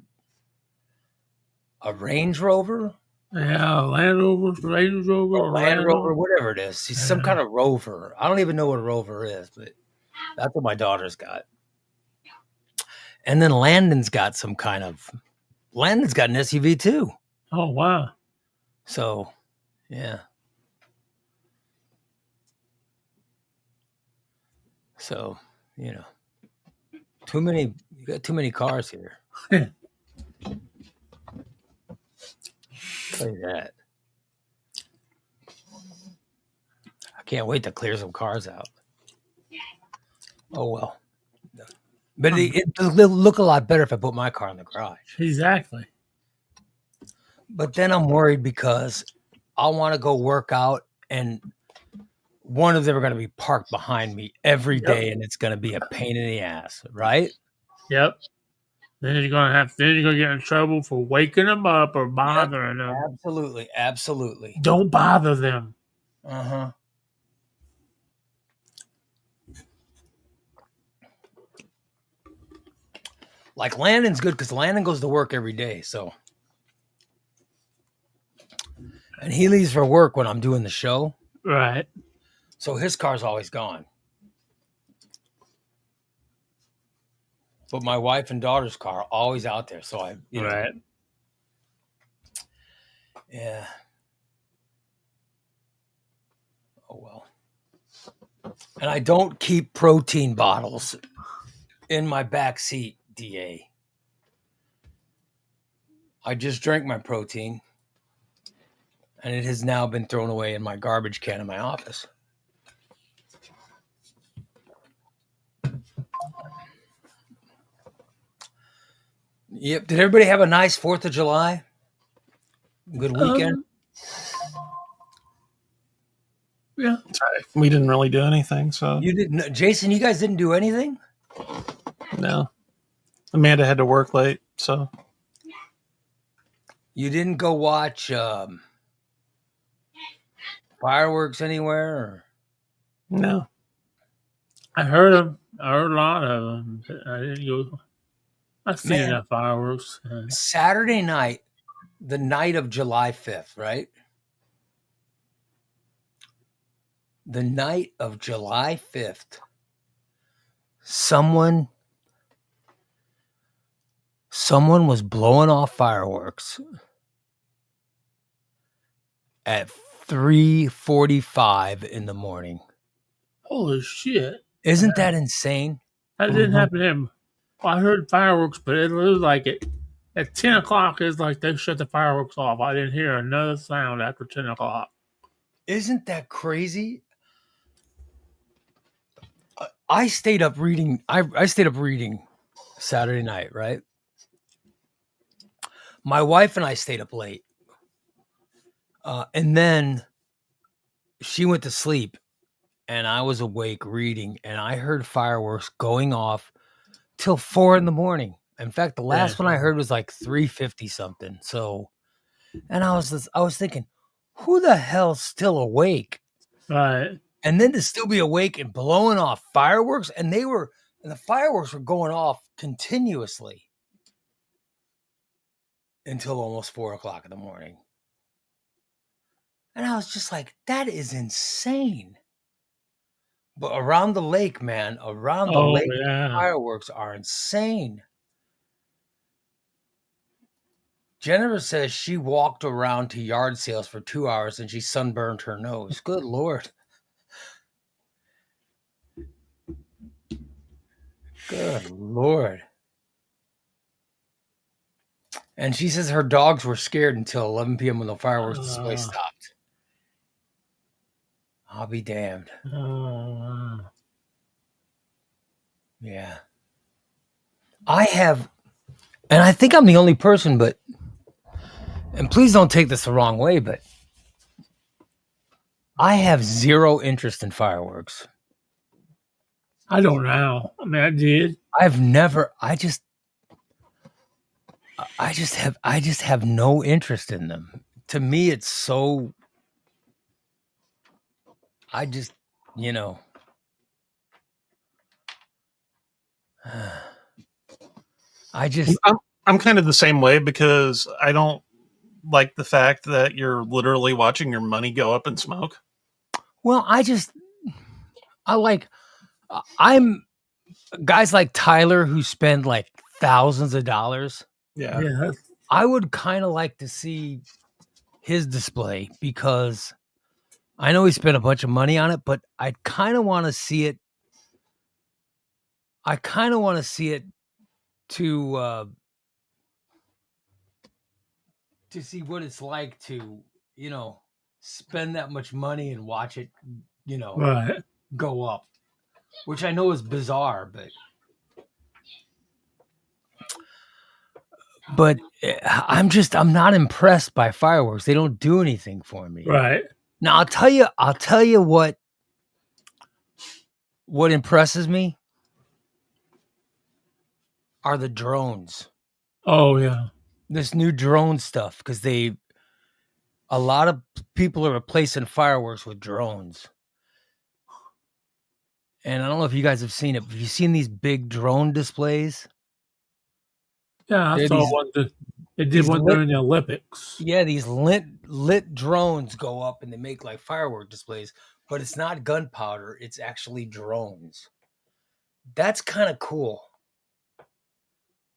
[SPEAKER 1] a Range Rover.
[SPEAKER 2] Yeah, Land Rover, Range Rover, or
[SPEAKER 1] Land Rover, whatever it is. She's some kind of Rover. I don't even know what a Rover is, but that's what my daughter's got. And then Landon's got an SUV too.
[SPEAKER 2] Oh, wow.
[SPEAKER 1] So, yeah. So, you got too many cars here. Tell you that. I can't wait to clear some cars out. Oh, well. But it'll look a lot better if I put my car in the garage.
[SPEAKER 2] Exactly.
[SPEAKER 1] But then I'm worried because I want to go work out and one of them are going to be parked behind me every day and it's going to be a pain in the ass, right?
[SPEAKER 2] Yep. Then you're gonna get in trouble for waking them up or bothering them.
[SPEAKER 1] Absolutely.
[SPEAKER 2] Don't bother them.
[SPEAKER 1] Uh-huh. Like Landon's good because Landon goes to work every day, so. And he leaves for work when I'm doing the show.
[SPEAKER 2] Right.
[SPEAKER 1] So his car's always gone. But my wife and daughter's car are always out there. So
[SPEAKER 2] Right.
[SPEAKER 1] Yeah. Oh, well. And I don't keep protein bottles in my back seat, DA. I just drank my protein. And it has now been thrown away in my garbage can in my office. Yep. Did everybody have a nice 4th of July? Good weekend?
[SPEAKER 2] Yeah.
[SPEAKER 3] We didn't really do anything, so
[SPEAKER 1] You didn't, Jason. You guys didn't do anything.
[SPEAKER 3] no. Amanda had to work late, so
[SPEAKER 1] You didn't go watch fireworks anywhere. Or?
[SPEAKER 3] no.
[SPEAKER 2] I heard them. I heard a lot of them. I didn't go. I've seen
[SPEAKER 1] Man.
[SPEAKER 2] enough fireworks.
[SPEAKER 1] Saturday night, the night of July 5th, right? The night of July 5th, someone was blowing off fireworks at 3:45 in the morning.
[SPEAKER 2] Holy shit!
[SPEAKER 1] Isn't that insane?
[SPEAKER 2] That didn't happen to him. Well, I heard fireworks, but it was like at 10 o'clock. It's like they shut the fireworks off. I didn't hear another sound after 10 o'clock.
[SPEAKER 1] Isn't that crazy? I stayed up reading. I stayed up reading Saturday night, right? My wife and I stayed up late. And then she went to sleep and I was awake reading and I heard fireworks going off till 4 in the morning. In fact, the last one I heard was like 3:50 something. So, and I was thinking, who the hell's still awake?
[SPEAKER 2] Right.
[SPEAKER 1] And then to still be awake and blowing off fireworks, and the fireworks were going off continuously until almost 4 o'clock in the morning. And I was just like, that is insane. But around the lake, man, fireworks are insane. Jennifer says she walked around to yard sales for 2 hours and she sunburned her nose. Good Lord. Good Lord. And she says her dogs were scared until 11 p.m. when the fireworks display stopped. I'll be damned. Yeah. I have, and I think I'm the only person, but, and please don't take this the wrong way, but I have zero interest in fireworks.
[SPEAKER 2] I don't know. I mean, I did. I just have no interest in them. To me, it's so, I just,
[SPEAKER 3] I'm kind of the same way because I don't like the fact that you're literally watching your money go up in smoke.
[SPEAKER 1] Well, I'm guys like Tyler who spend like thousands of dollars.
[SPEAKER 3] Yeah.
[SPEAKER 1] I would kind of like to see his display because I know he spent a bunch of money on it, but I kind of want to see it. I kind of want to see it to see what it's like to, spend that much money and watch it,
[SPEAKER 2] Right.
[SPEAKER 1] go up, which I know is bizarre, but I'm not impressed by fireworks. They don't do anything for me.
[SPEAKER 2] Right.
[SPEAKER 1] Now I'll tell you what impresses me are the drones.
[SPEAKER 2] Oh yeah.
[SPEAKER 1] This new drone stuff, because a lot of people are replacing fireworks with drones. And I don't know if you guys have seen it. Have you seen these big drone displays?
[SPEAKER 2] Yeah, I saw one. They did one during the Olympics.
[SPEAKER 1] Yeah, these lit drones go up and they make like firework displays, but it's not gunpowder. It's actually drones. That's kind of cool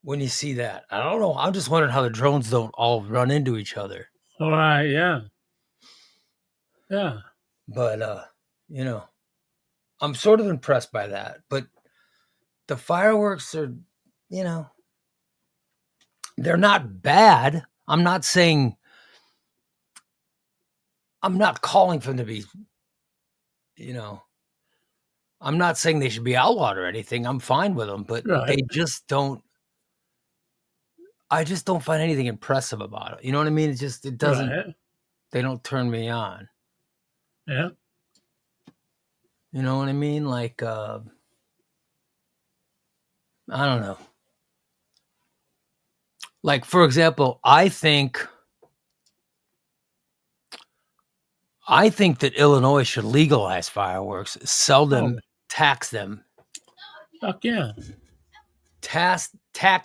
[SPEAKER 1] when you see that. I don't know. I'm just wondering how the drones don't all run into each other.
[SPEAKER 2] All right. Yeah. Yeah.
[SPEAKER 1] But, I'm sort of impressed by that. But the fireworks are, they're not bad. I'm not calling for them to be, I'm not saying they should be outlawed or anything. I'm fine with them, but they just don't. I just don't find anything impressive about it. You know what I mean? It doesn't. They don't turn me on.
[SPEAKER 2] Yeah.
[SPEAKER 1] You know what I mean? Like, I don't know. Like, for example, I think that Illinois should legalize fireworks, sell them, tax them,
[SPEAKER 2] Fuck yeah.
[SPEAKER 1] tax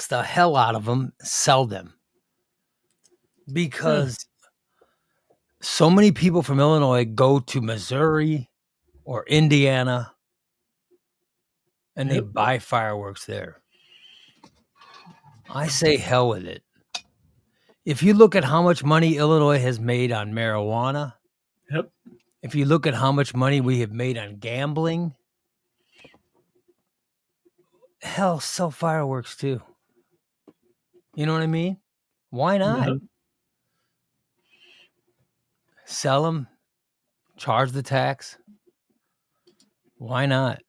[SPEAKER 1] the hell out of them, sell them. Because so many people from Illinois go to Missouri or Indiana and they buy fireworks there. I say hell with it. If you look at how much money Illinois has made on marijuana,
[SPEAKER 2] Yep.
[SPEAKER 1] if you look at how much money we have made on gambling, hell, sell fireworks too. You know what I mean? Why not?
[SPEAKER 2] Yeah.
[SPEAKER 1] Sell them, charge the tax. Why not?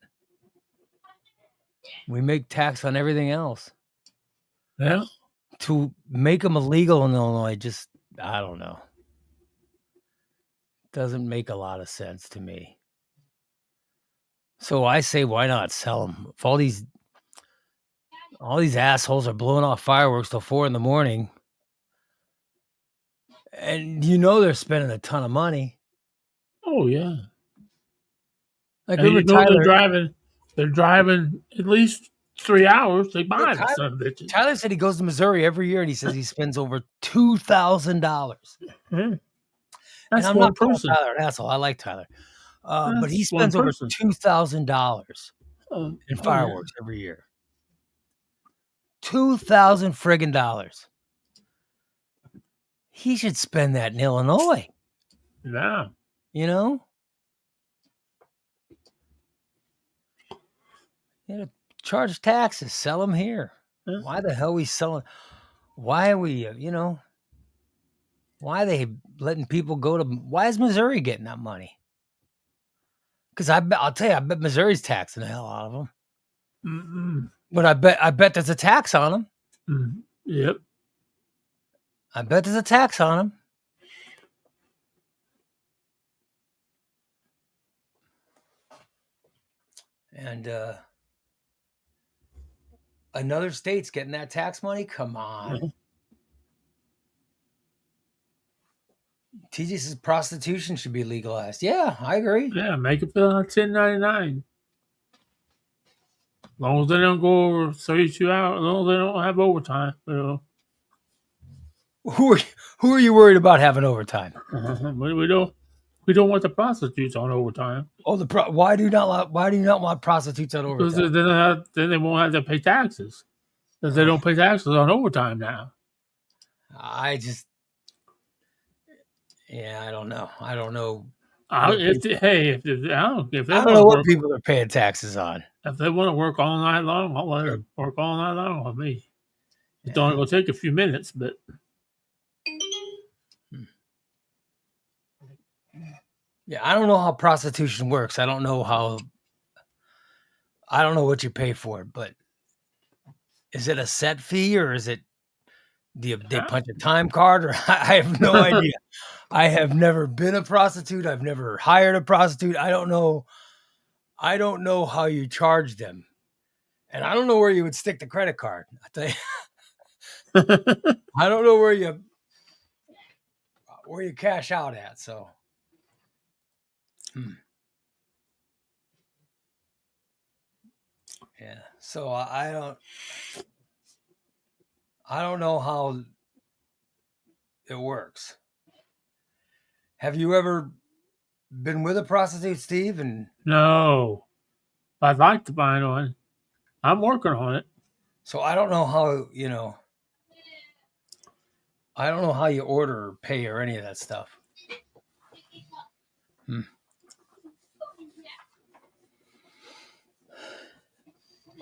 [SPEAKER 1] We make tax on everything else.
[SPEAKER 2] Yeah.
[SPEAKER 1] To make them illegal in Illinois, just, I don't know. Doesn't make a lot of sense to me. So I say, why not sell them? If all these assholes are blowing off fireworks till 4 a.m, and they're spending a ton of money.
[SPEAKER 2] Oh yeah.
[SPEAKER 1] Like,
[SPEAKER 2] And
[SPEAKER 1] remember Tyler?
[SPEAKER 2] they're driving at least 3 hours. They buy
[SPEAKER 1] Tyler-
[SPEAKER 2] the son of bitches.
[SPEAKER 1] Tyler said he goes to Missouri every year, and he says he spends over $2,000.
[SPEAKER 2] Yeah.
[SPEAKER 1] And
[SPEAKER 2] That's
[SPEAKER 1] I'm
[SPEAKER 2] one
[SPEAKER 1] not calling
[SPEAKER 2] person.
[SPEAKER 1] Tyler an asshole. I like Tyler, but he
[SPEAKER 2] That's one
[SPEAKER 1] spends over
[SPEAKER 2] person.
[SPEAKER 1] $2,000 in
[SPEAKER 2] yeah.
[SPEAKER 1] fireworks every year. $2,000 friggin' dollars. He should spend that in Illinois.
[SPEAKER 2] Yeah.
[SPEAKER 1] You know? Charge taxes, sell them here.
[SPEAKER 2] Yeah.
[SPEAKER 1] Why the hell are we selling? Why are we, why are they letting people go to, why is Missouri getting that money? Because I'll tell you, I bet Missouri's taxing the hell out of them.
[SPEAKER 2] Mm-mm.
[SPEAKER 1] But I bet there's a tax on them.
[SPEAKER 2] Mm. Yep.
[SPEAKER 1] I bet there's a tax on them. And another state's getting that tax money? Come on.
[SPEAKER 2] Mhm.
[SPEAKER 1] TJ says prostitution should be legalized. Yeah, I agree.
[SPEAKER 2] Yeah, make it feel like 1099. As long as they don't go over 32 hours, as long as they don't have overtime.
[SPEAKER 1] Who are you worried about having overtime?
[SPEAKER 2] We don't want the prostitutes on overtime.
[SPEAKER 1] Oh, why do you not want prostitutes on
[SPEAKER 2] Because
[SPEAKER 1] overtime?
[SPEAKER 2] then they won't have to pay taxes. Because they don't pay taxes on overtime now.
[SPEAKER 1] I don't know. I don't know.
[SPEAKER 2] I don't
[SPEAKER 1] know what people are paying taxes on.
[SPEAKER 2] If they want to work all night long, I'll let them work all night long with me. It's only going to take a few minutes, but.
[SPEAKER 1] Yeah, I don't know how prostitution works. I don't know what you pay for it, but is it a set fee or is it they punch a time card? Or I have no idea. I have never been a prostitute. I've never hired a prostitute. I don't know how you charge them. And I don't know where you would stick the credit card. I tell you. I don't know where you cash out at, so yeah. So I don't know how it works. Have you ever been with a prostitute, Steve? And
[SPEAKER 2] No. I'd like to find one. I'm working on it.
[SPEAKER 1] So I don't know how, I don't know how you order or pay or any of that stuff.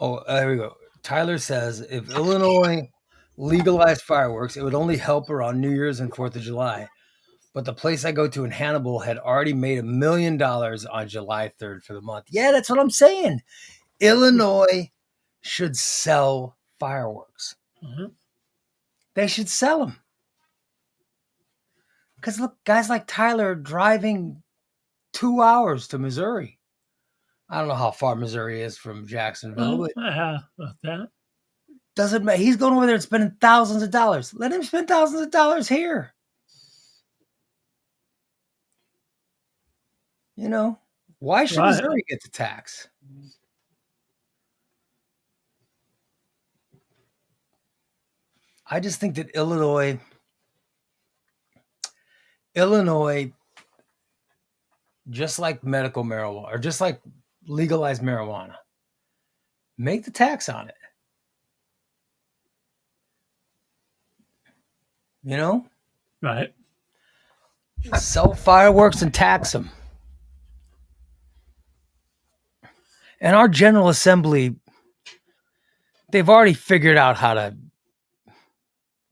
[SPEAKER 1] Oh, there we go. Tyler says, if Illinois legalized fireworks, it would only help around New Year's and 4th of July. But the place I go to in Hannibal had already made $1 million on July 3rd for the month. Yeah, that's what I'm saying. Illinois should sell fireworks.
[SPEAKER 2] Mm-hmm.
[SPEAKER 1] They should sell them. Because look, guys like Tyler are driving 2 hours to Missouri. I don't know how far Missouri is from Jacksonville, but
[SPEAKER 2] About that.
[SPEAKER 1] doesn't matter. He's going over there and spending thousands of dollars. Let him spend thousands of dollars here. You know, why should
[SPEAKER 2] Right.
[SPEAKER 1] Missouri get the tax? I just think that Illinois, just like medical marijuana, or just like legalized marijuana, make the tax on it. You know,
[SPEAKER 2] Right.
[SPEAKER 1] sell fireworks and tax them. And our General Assembly, they've already figured out how to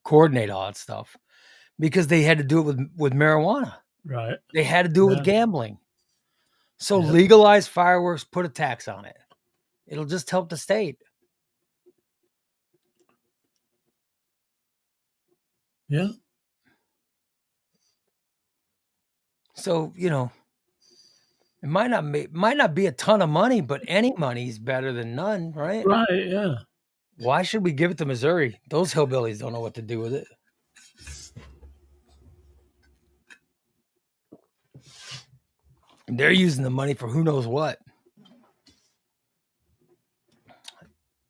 [SPEAKER 1] coordinate all that stuff because they had to do it with marijuana.
[SPEAKER 2] Right.
[SPEAKER 1] They had to do it
[SPEAKER 2] Yeah.
[SPEAKER 1] with gambling. So
[SPEAKER 2] Yep.
[SPEAKER 1] legalize fireworks, put a tax on it. It'll just help the state.
[SPEAKER 2] Yeah.
[SPEAKER 1] So, you know, it might not be a ton of money, but any money is better than none, right?
[SPEAKER 2] Right. Yeah.
[SPEAKER 1] Why should we give it to Missouri? Those hillbillies don't know what to do with it. They're using the money for who knows what.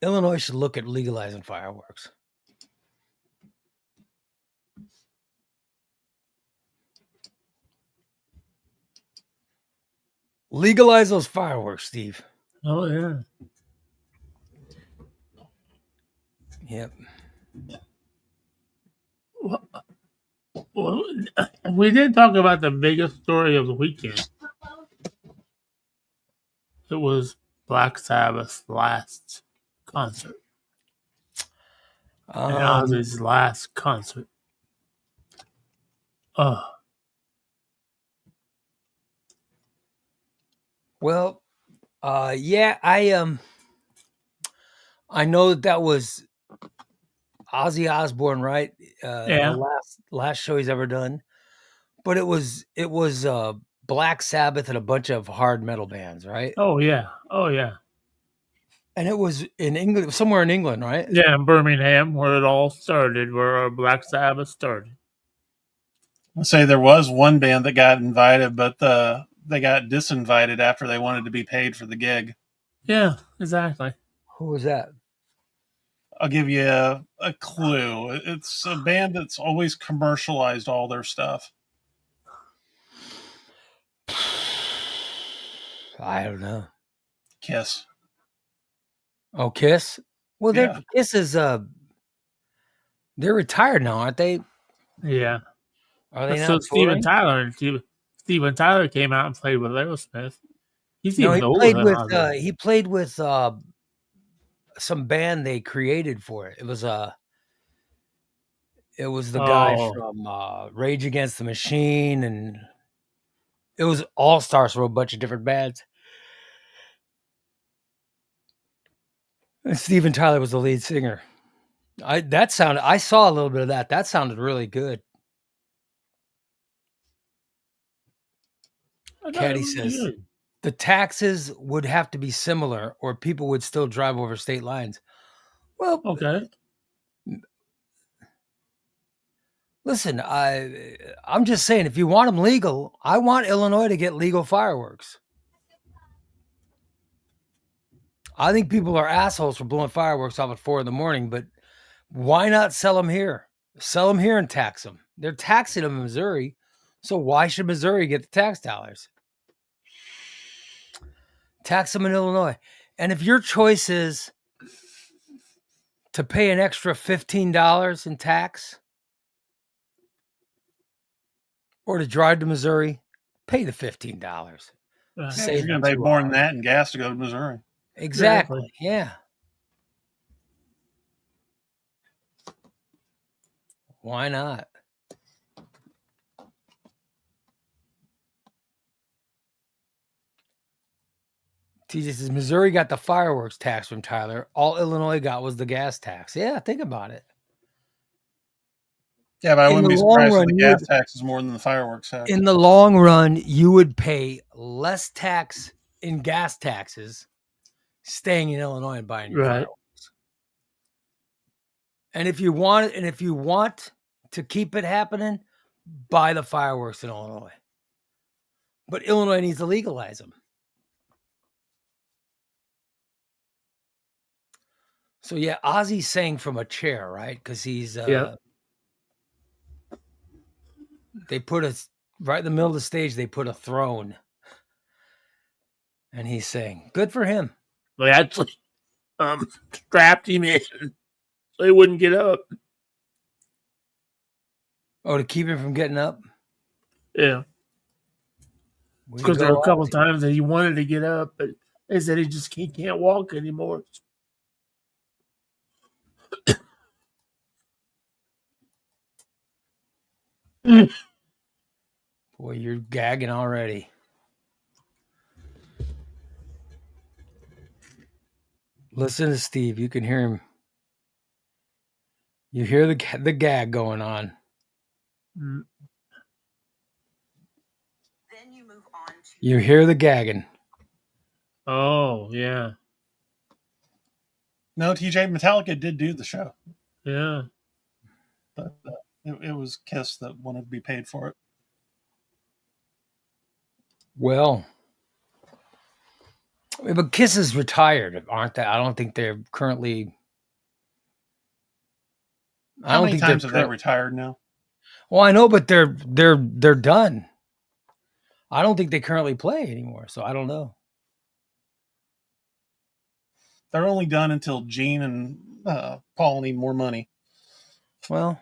[SPEAKER 1] Illinois should look at legalizing fireworks. Legalize those fireworks, Steve.
[SPEAKER 2] Oh yeah.
[SPEAKER 1] Yep.
[SPEAKER 2] Well, we did talk about the biggest story of the weekend. It was Black Sabbath's last concert. And Ozzy's last concert. Oh,
[SPEAKER 1] Well, yeah, I know that was Ozzy Osbourne, right?
[SPEAKER 2] Yeah.
[SPEAKER 1] The last show he's ever done. But it was Black Sabbath and a bunch of hard metal bands, right?
[SPEAKER 2] oh yeah. Oh yeah.
[SPEAKER 1] And it was in England, somewhere in England, right?
[SPEAKER 2] Yeah, in Birmingham, where it all started, where Black Sabbath started.
[SPEAKER 3] I'll say there was one band that got invited, but they got disinvited after they wanted to be paid for the gig.
[SPEAKER 2] Yeah, exactly.
[SPEAKER 1] Who was that?
[SPEAKER 3] I'll give you a clue. It's a band that's always commercialized all their stuff.
[SPEAKER 1] I don't know.
[SPEAKER 3] Kiss.
[SPEAKER 1] Oh, Kiss? Well,
[SPEAKER 3] Yeah.
[SPEAKER 1] Kiss is they're retired now, aren't they?
[SPEAKER 2] Yeah.
[SPEAKER 1] Are they
[SPEAKER 2] So
[SPEAKER 1] not
[SPEAKER 2] Steven
[SPEAKER 1] touring?
[SPEAKER 2] Tyler came out and played with Aerosmith. He's
[SPEAKER 1] No,
[SPEAKER 2] even older than Ozzy.
[SPEAKER 1] he played with some band they created for it. It was the guy
[SPEAKER 2] Oh.
[SPEAKER 1] from Rage Against the Machine, and it was all stars from a bunch of different bands. And Steven Tyler was the lead singer. I saw a little bit of that. That sounded really good.
[SPEAKER 2] I thought
[SPEAKER 1] Caddy
[SPEAKER 2] it was
[SPEAKER 1] says
[SPEAKER 2] good.
[SPEAKER 1] the taxes would have to be similar, or people would still drive over state lines. Well,
[SPEAKER 2] Okay.
[SPEAKER 1] listen, I'm just saying, if you want them legal, I want Illinois to get legal fireworks. I think people are assholes for blowing fireworks off at 4 a.m, but why not sell them here? Sell them here and tax them. They're taxing them in Missouri, so why should Missouri get the tax dollars? Tax them in Illinois. And if your choice is to pay an extra $15 in tax or to drive to Missouri, pay the $15.
[SPEAKER 2] Right.
[SPEAKER 1] Save
[SPEAKER 3] You're going
[SPEAKER 1] them
[SPEAKER 3] to pay
[SPEAKER 1] 2
[SPEAKER 3] more than
[SPEAKER 1] hours.
[SPEAKER 3] that in gas to go to Missouri.
[SPEAKER 1] Exactly. Yeah. Why not? TJ says Missouri got the fireworks tax from Tyler. All Illinois got was the gas tax. Yeah, think about it.
[SPEAKER 3] Yeah, but I
[SPEAKER 1] In
[SPEAKER 3] wouldn't
[SPEAKER 1] the
[SPEAKER 3] be
[SPEAKER 1] long
[SPEAKER 3] surprised if
[SPEAKER 1] run,
[SPEAKER 3] the
[SPEAKER 1] you
[SPEAKER 3] gas
[SPEAKER 1] would-
[SPEAKER 3] tax is more than the fireworks tax.
[SPEAKER 1] In the long run, you would pay less tax in gas taxes staying in Illinois and buying your
[SPEAKER 2] Right.
[SPEAKER 1] fireworks. And if you want to keep it happening, buy the fireworks in Illinois. But Illinois needs to legalize them. So yeah, Ozzy sang from a chair, right? Because he's
[SPEAKER 2] Yeah.
[SPEAKER 1] they put right in the middle of the stage, they put a throne. And he sang. Good for him.
[SPEAKER 2] They actually strapped him in so he wouldn't get up.
[SPEAKER 1] Oh, to keep him from getting up?
[SPEAKER 2] Yeah.
[SPEAKER 1] Way to
[SPEAKER 2] Because there
[SPEAKER 1] go,
[SPEAKER 2] were a couple
[SPEAKER 1] Ozzy.
[SPEAKER 2] times that he wanted to get up, but they said he can't walk anymore.
[SPEAKER 1] Boy, you're gagging already. Listen to Steve. You can hear him. You hear the gag going on.
[SPEAKER 2] Mm.
[SPEAKER 5] Then you move on to
[SPEAKER 1] You hear the gagging.
[SPEAKER 2] Oh, yeah.
[SPEAKER 3] No, TJ, Metallica did do the show,
[SPEAKER 2] Yeah.
[SPEAKER 3] but it was Kiss that wanted to be paid for it.
[SPEAKER 1] Well, but Kiss is retired, aren't they? I don't think they're currently. I
[SPEAKER 3] How
[SPEAKER 1] don't
[SPEAKER 3] many
[SPEAKER 1] think
[SPEAKER 3] times
[SPEAKER 1] they're
[SPEAKER 3] have they
[SPEAKER 1] cur-
[SPEAKER 3] retired now?
[SPEAKER 1] Well, I know, but they're done. I don't think they currently play anymore, so I don't know.
[SPEAKER 3] They're only done until Gene and Paul need more money.
[SPEAKER 1] Well,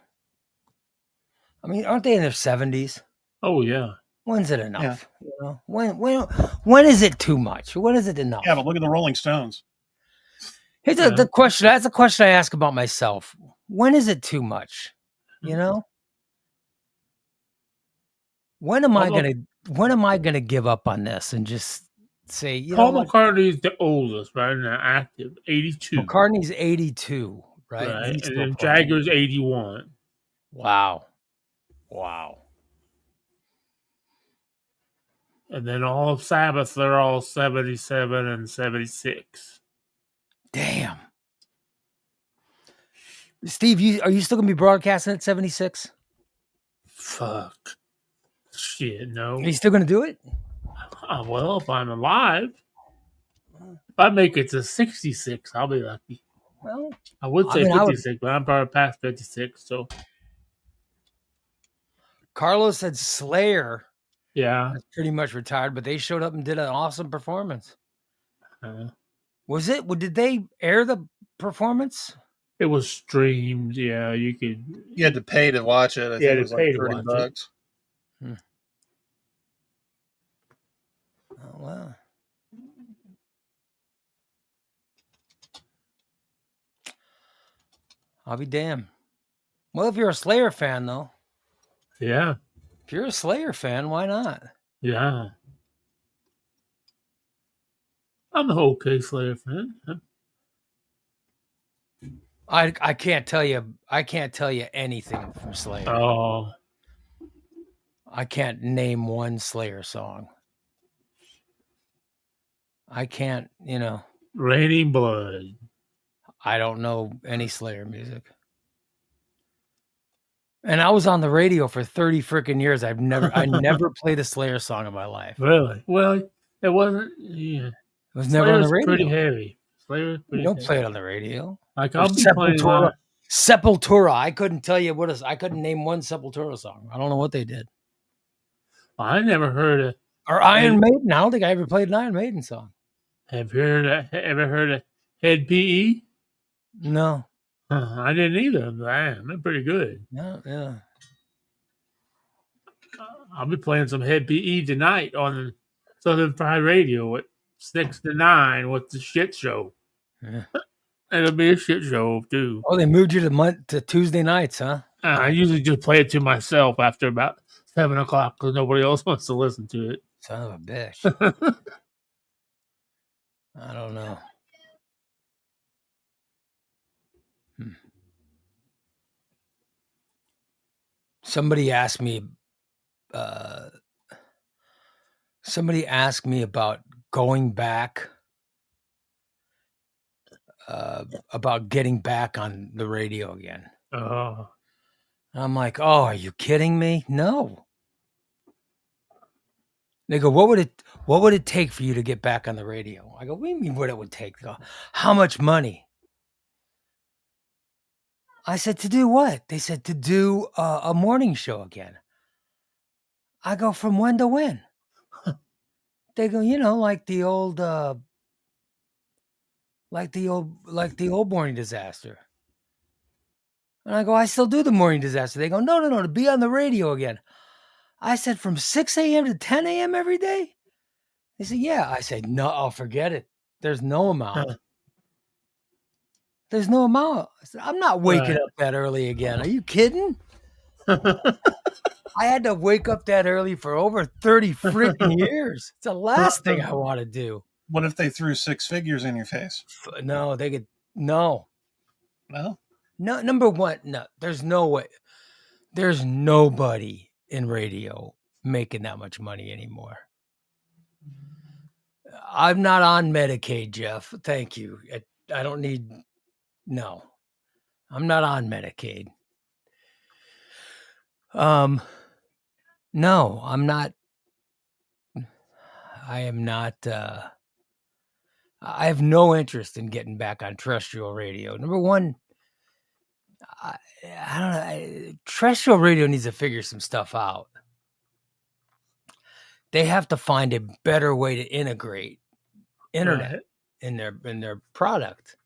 [SPEAKER 1] I mean, aren't they in their 70s?
[SPEAKER 2] Oh, yeah.
[SPEAKER 1] When's it enough? You know, when is it too much? When is it enough?
[SPEAKER 3] Yeah, but look at the Rolling Stones.
[SPEAKER 1] Here's
[SPEAKER 2] Yeah.
[SPEAKER 1] the question. That's a question I ask about myself. When is it too much? You know, when am I gonna give up on this and just say, you know
[SPEAKER 2] Paul
[SPEAKER 1] what?
[SPEAKER 2] McCartney's the oldest, right? Now active, 82.
[SPEAKER 1] McCartney's 82, right?
[SPEAKER 2] Right.
[SPEAKER 1] He's
[SPEAKER 2] And
[SPEAKER 1] still
[SPEAKER 2] then
[SPEAKER 1] playing.
[SPEAKER 2] Jagger's 81.
[SPEAKER 1] Wow.
[SPEAKER 2] And then all of Sabbath, they're all 77 and 76.
[SPEAKER 1] Damn. Steve, are you still gonna be broadcasting at 76?
[SPEAKER 2] Fuck. Shit, no.
[SPEAKER 1] Are you still gonna do it?
[SPEAKER 2] Well, if I'm alive, if I make it to 66, I'll be lucky.
[SPEAKER 1] Well,
[SPEAKER 2] I would
[SPEAKER 1] I
[SPEAKER 2] say
[SPEAKER 1] mean, I would-
[SPEAKER 2] 56, but I'm probably past 56. So,
[SPEAKER 1] Carlos said Slayer
[SPEAKER 2] yeah.
[SPEAKER 1] is pretty much retired, but they showed up and did an awesome performance.
[SPEAKER 2] Uh,
[SPEAKER 1] Did they air the performance?
[SPEAKER 2] it was streamed. Yeah, you could.
[SPEAKER 3] You had to pay to watch it. I think
[SPEAKER 2] Yeah,
[SPEAKER 3] it
[SPEAKER 2] to
[SPEAKER 3] was
[SPEAKER 2] pay
[SPEAKER 3] like
[SPEAKER 2] to
[SPEAKER 3] $30
[SPEAKER 2] watch it.
[SPEAKER 3] bucks.
[SPEAKER 1] Oh, wow. I'll be damned. Well, if you're a Slayer fan, though,
[SPEAKER 2] Yeah.
[SPEAKER 1] if you're a Slayer fan, why not?
[SPEAKER 2] Yeah. I'm an okay Slayer fan.
[SPEAKER 1] I can't tell you. I can't tell you anything from Slayer.
[SPEAKER 2] Oh,
[SPEAKER 1] I can't name one Slayer song. I can't.
[SPEAKER 2] Raining Blood.
[SPEAKER 1] I don't know any Slayer music. And I was on the radio for 30 freaking years. I never played a Slayer song in my life.
[SPEAKER 2] Really? Well, it wasn't. Yeah.
[SPEAKER 1] It was never on the
[SPEAKER 2] Slayer's pretty
[SPEAKER 1] radio.
[SPEAKER 2] heavy. Slayer's
[SPEAKER 1] You
[SPEAKER 2] pretty
[SPEAKER 1] don't
[SPEAKER 2] heavy.
[SPEAKER 1] play it on the radio.
[SPEAKER 2] Like, I'll
[SPEAKER 1] Or
[SPEAKER 2] be playing
[SPEAKER 1] Sepultura.
[SPEAKER 2] on.
[SPEAKER 1] Sepultura. I couldn't tell you I couldn't name one Sepultura song. I don't know what they did.
[SPEAKER 2] I never heard of.
[SPEAKER 1] Or Iron Maiden. I don't think I ever played an Iron Maiden song.
[SPEAKER 2] Have you ever heard of Head PE?
[SPEAKER 1] No.
[SPEAKER 2] I didn't either. Damn, they're pretty good.
[SPEAKER 1] No. Yeah.
[SPEAKER 2] I'll be playing some Head PE tonight on Southern Fried Radio at 6 to 9 with the shit show.
[SPEAKER 1] Yeah.
[SPEAKER 2] It'll be a shit show too.
[SPEAKER 1] Oh, they moved you to Tuesday nights, huh?
[SPEAKER 2] I usually just play it to myself after about 7 o'clock because nobody else wants to listen to it.
[SPEAKER 1] Son of a bitch. I don't know. Somebody asked me about going back, about getting back on the radio again.
[SPEAKER 2] Oh,
[SPEAKER 1] And I'm like, oh, are you kidding me? No. They go, what would it take for you to get back on the radio? I go, what do you mean what it would take? They go, how much money? I said, to do what? They said, to do a morning show again. I go, from when to when? They go, like the old morning disaster. And I go, I still do the morning disaster. They go, no, to be on the radio again. I said, from 6 a.m. to 10 a.m. every day? They said, yeah. I said, no, I'll forget it. There's no amount. There's no amount. I said, I'm not waking
[SPEAKER 2] Right.
[SPEAKER 1] up that early again. Are you kidding? I had to wake up that early for over 30 freaking years. It's the last thing I want to do.
[SPEAKER 3] What if they threw 6 figures in your face?
[SPEAKER 1] No, they could. No.
[SPEAKER 3] Well,
[SPEAKER 1] No, number one, no, there's no way. There's nobody in radio making that much money anymore. I'm not on Medicaid, Jeff. Thank you. I don't need. No, I'm not on Medicaid. No, I'm not. I am not. I have no interest in getting back on terrestrial radio. Number one, I don't know. Terrestrial radio needs to figure some stuff out. They have to find a better way to integrate internet
[SPEAKER 2] Right.
[SPEAKER 1] in their product.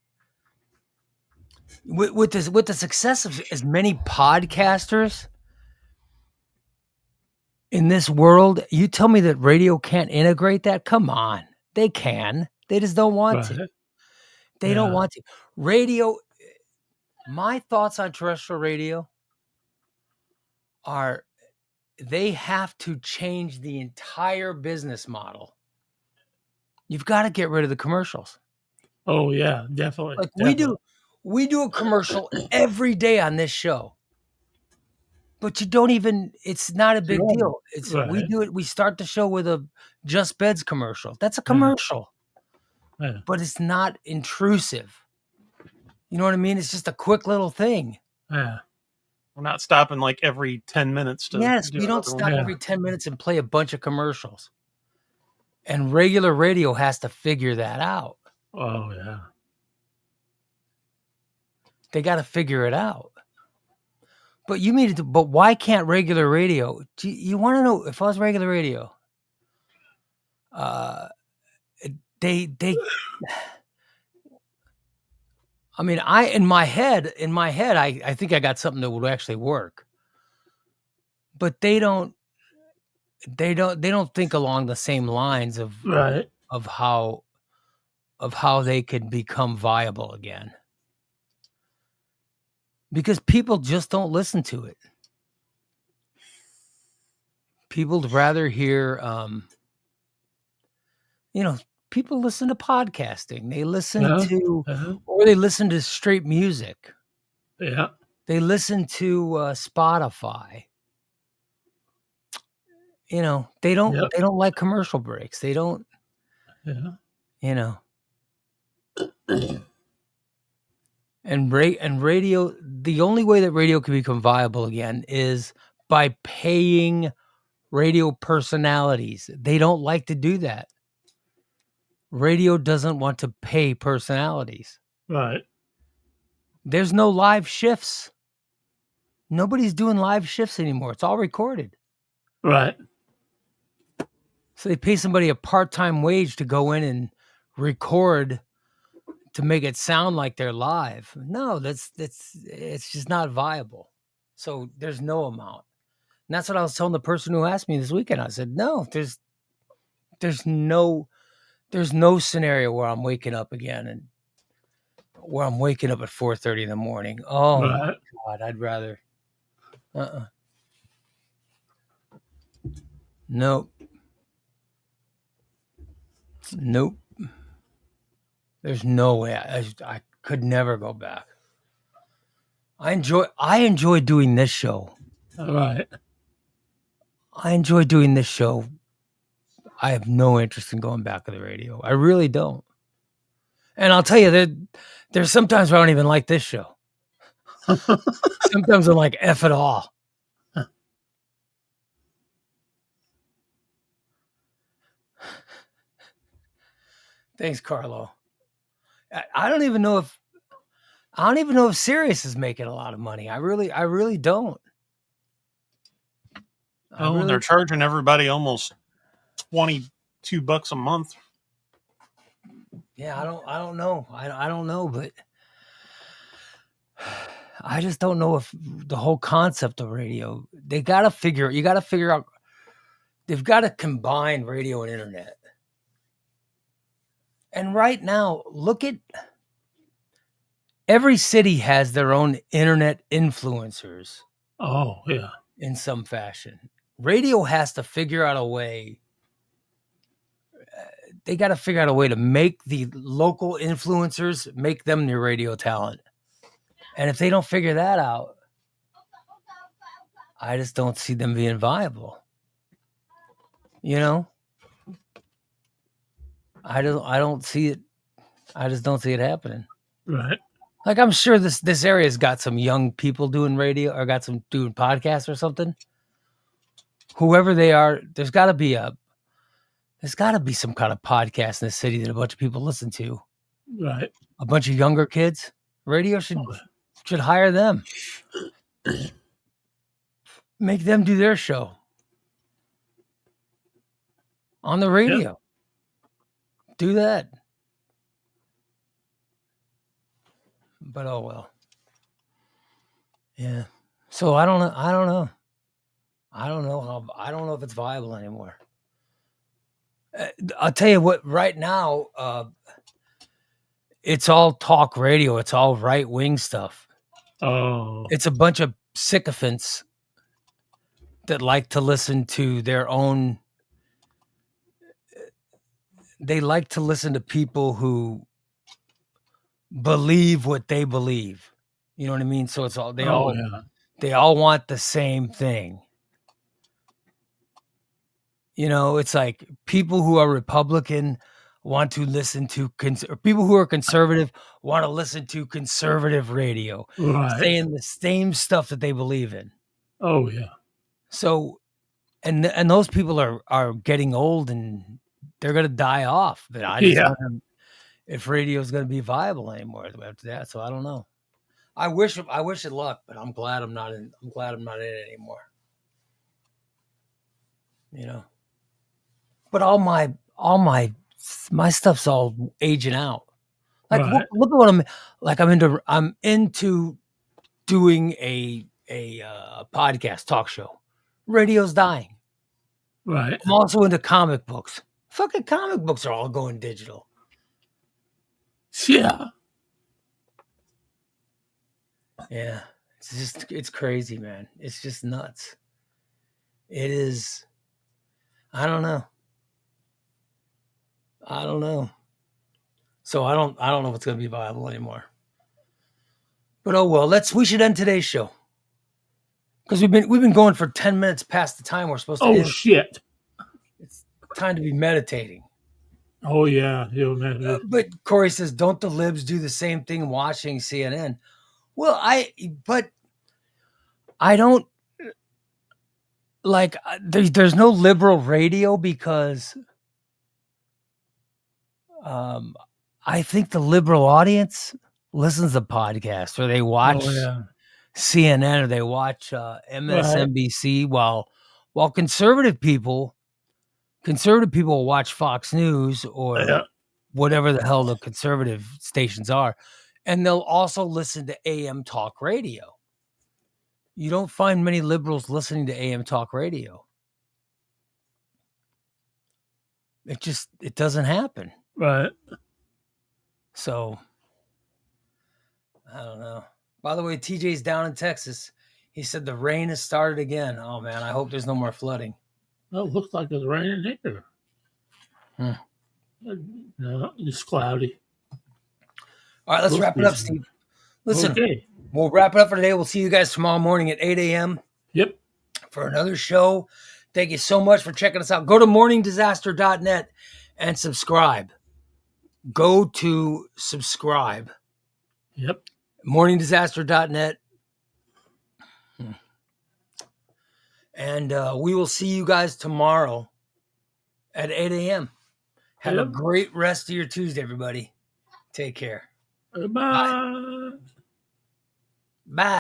[SPEAKER 1] With the success of as many podcasters in this world, you tell me that radio can't integrate that? Come on, they can. They just don't want to.
[SPEAKER 2] Right.
[SPEAKER 1] They don't
[SPEAKER 2] Yeah.
[SPEAKER 1] want to. Radio. My thoughts on terrestrial radio are they have to change the entire business model. You've got to get rid of the commercials.
[SPEAKER 2] Oh yeah, definitely.
[SPEAKER 1] Like
[SPEAKER 2] definitely.
[SPEAKER 1] we do a commercial every day on this show. But you don't even, it's not a big
[SPEAKER 2] Sure.
[SPEAKER 1] deal. We
[SPEAKER 2] Right.
[SPEAKER 1] do it, we start the show with a Just Beds commercial. That's a commercial,
[SPEAKER 2] Yeah.
[SPEAKER 1] but it's not intrusive. You know what I mean? It's just a quick little thing.
[SPEAKER 2] Yeah.
[SPEAKER 3] we're not stopping like every 10 minutes to
[SPEAKER 1] Yes,
[SPEAKER 3] do
[SPEAKER 1] we don't
[SPEAKER 3] another one.
[SPEAKER 1] stop
[SPEAKER 2] Yeah.
[SPEAKER 1] every 10 minutes and play a bunch of commercials. And regular radio has to figure that out.
[SPEAKER 2] Oh yeah.
[SPEAKER 1] They got to figure it out. But but why can't regular radio? You want to know if I was regular radio? They I mean, in my head, I think I got something that would actually work. But they don't think along the same lines of
[SPEAKER 2] Right.
[SPEAKER 1] how they could become viable again. Because people just don't listen to it. People'd rather hear people listen to podcasting. They listen
[SPEAKER 2] Yeah.
[SPEAKER 1] to
[SPEAKER 2] Uh-huh.
[SPEAKER 1] or they listen to straight music.
[SPEAKER 2] Yeah.
[SPEAKER 1] They listen to Spotify. They don't
[SPEAKER 2] Yep.
[SPEAKER 1] they don't like commercial breaks. They don't,
[SPEAKER 2] Yeah.
[SPEAKER 1] and radio, the only way that radio can become viable again is by paying radio personalities. They don't like to do that. Radio doesn't want to pay personalities.
[SPEAKER 2] Right.
[SPEAKER 1] There's no live shifts. Nobody's doing live shifts anymore. It's all recorded.
[SPEAKER 2] Right.
[SPEAKER 1] So they pay somebody a part-time wage to go in and record to make it sound like they're live. No, it's just not viable. So there's no amount. And that's what I was telling the person who asked me this weekend. I said, no, there's no scenario where I'm waking up again and where I'm waking up at 4:30 in the morning. Oh my
[SPEAKER 2] Right.
[SPEAKER 1] God, I'd rather. Nope. There's no way. I could never go back. I enjoy doing this show.
[SPEAKER 2] Right.
[SPEAKER 1] I enjoy doing this show. I have no interest in going back to the radio. I really don't. And I'll tell you that there's sometimes where I don't even like this show. Sometimes I'm like, F it all. Thanks, Carlo. I don't even know if Sirius is making a lot of money. I really don't.
[SPEAKER 3] Oh, and they're charging everybody almost $22 a month.
[SPEAKER 1] Yeah, I don't know. I don't know, but I just don't know if the whole concept of radio. You got to figure out. They've got to combine radio and internet. And right now, look at every city has their own internet influencers.
[SPEAKER 2] Oh, yeah.
[SPEAKER 1] In some fashion. Radio has to figure out a way. They got to figure out a way to make the local influencers, make them their radio talent. And if they don't figure that out, I just don't see them being viable. You know? I don't see it. I just don't see it happening.
[SPEAKER 2] Right.
[SPEAKER 1] Like, I'm sure this area's got some young people doing radio or got some doing podcasts or something. Whoever they are, there's got to be some kind of podcast in the city that a bunch of people listen to.
[SPEAKER 2] Right.
[SPEAKER 1] A bunch of younger kids. Radio should hire them. Make them do their show on the radio. Yep. Do that. But oh well. Yeah. So I don't know. I don't know if it's viable anymore. I'll tell you what, right now, it's all talk radio. It's all right-wing stuff.
[SPEAKER 2] Oh.
[SPEAKER 1] It's a bunch of sycophants that like to listen to their own. They like to listen to people who believe what they believe. You know what I mean? So it's all, they all want the same thing. You know, it's like people who are Republican want to listen to, people who are conservative want to listen to conservative radio, saying the same stuff that they believe in.
[SPEAKER 2] Oh, yeah.
[SPEAKER 1] So, and those people are getting old and they're going to die off. But I just don't know if radio is going to be viable anymore after that. So I don't know. I wish it luck, but I'm glad I'm not in it anymore. You know. But all my stuff's all aging out. Like look at what I'm into doing a podcast talk show. Radio's dying.
[SPEAKER 2] Right.
[SPEAKER 1] I'm also into comic books. Fucking comic books are all going digital.
[SPEAKER 2] Yeah.
[SPEAKER 1] Yeah. It's crazy, man. It's just nuts. It is. I don't know. So I don't know if it's going to be viable anymore. But oh well, we should end today's show. Because we've been going for 10 minutes past the time we're supposed to end.
[SPEAKER 2] Oh shit.
[SPEAKER 1] It's time to be meditating.
[SPEAKER 2] Oh yeah.
[SPEAKER 1] But Corey says, don't the libs do the same thing watching CNN? Well, I don't like, there's no liberal radio because I think the liberal audience listens to podcasts or they watch CNN or they watch MSNBC while conservative people will watch Fox News or whatever the hell the conservative stations are, and they'll also listen to AM talk radio. You don't find many liberals listening to AM talk radio. It doesn't happen.
[SPEAKER 2] Right.
[SPEAKER 1] So, I don't know. By the way, TJ's down in Texas. He said the rain has started again. Oh, man, I hope there's no more flooding.
[SPEAKER 2] Well, it looks like it's raining here. No, it's cloudy.
[SPEAKER 1] All right, let's wrap it up, Steve. Listen, we'll wrap it up for today. We'll see you guys tomorrow morning at 8 a.m.
[SPEAKER 2] Yep.
[SPEAKER 1] For another show. Thank you so much for checking us out. Go to morningdisaster.net and subscribe. Go to subscribe.
[SPEAKER 2] Yep.
[SPEAKER 1] Morningdisaster.net. And we will see you guys tomorrow at 8 a.m. Have a
[SPEAKER 2] Yep.
[SPEAKER 1] great rest of your Tuesday, everybody. Take care.
[SPEAKER 2] Bye.
[SPEAKER 1] Bye.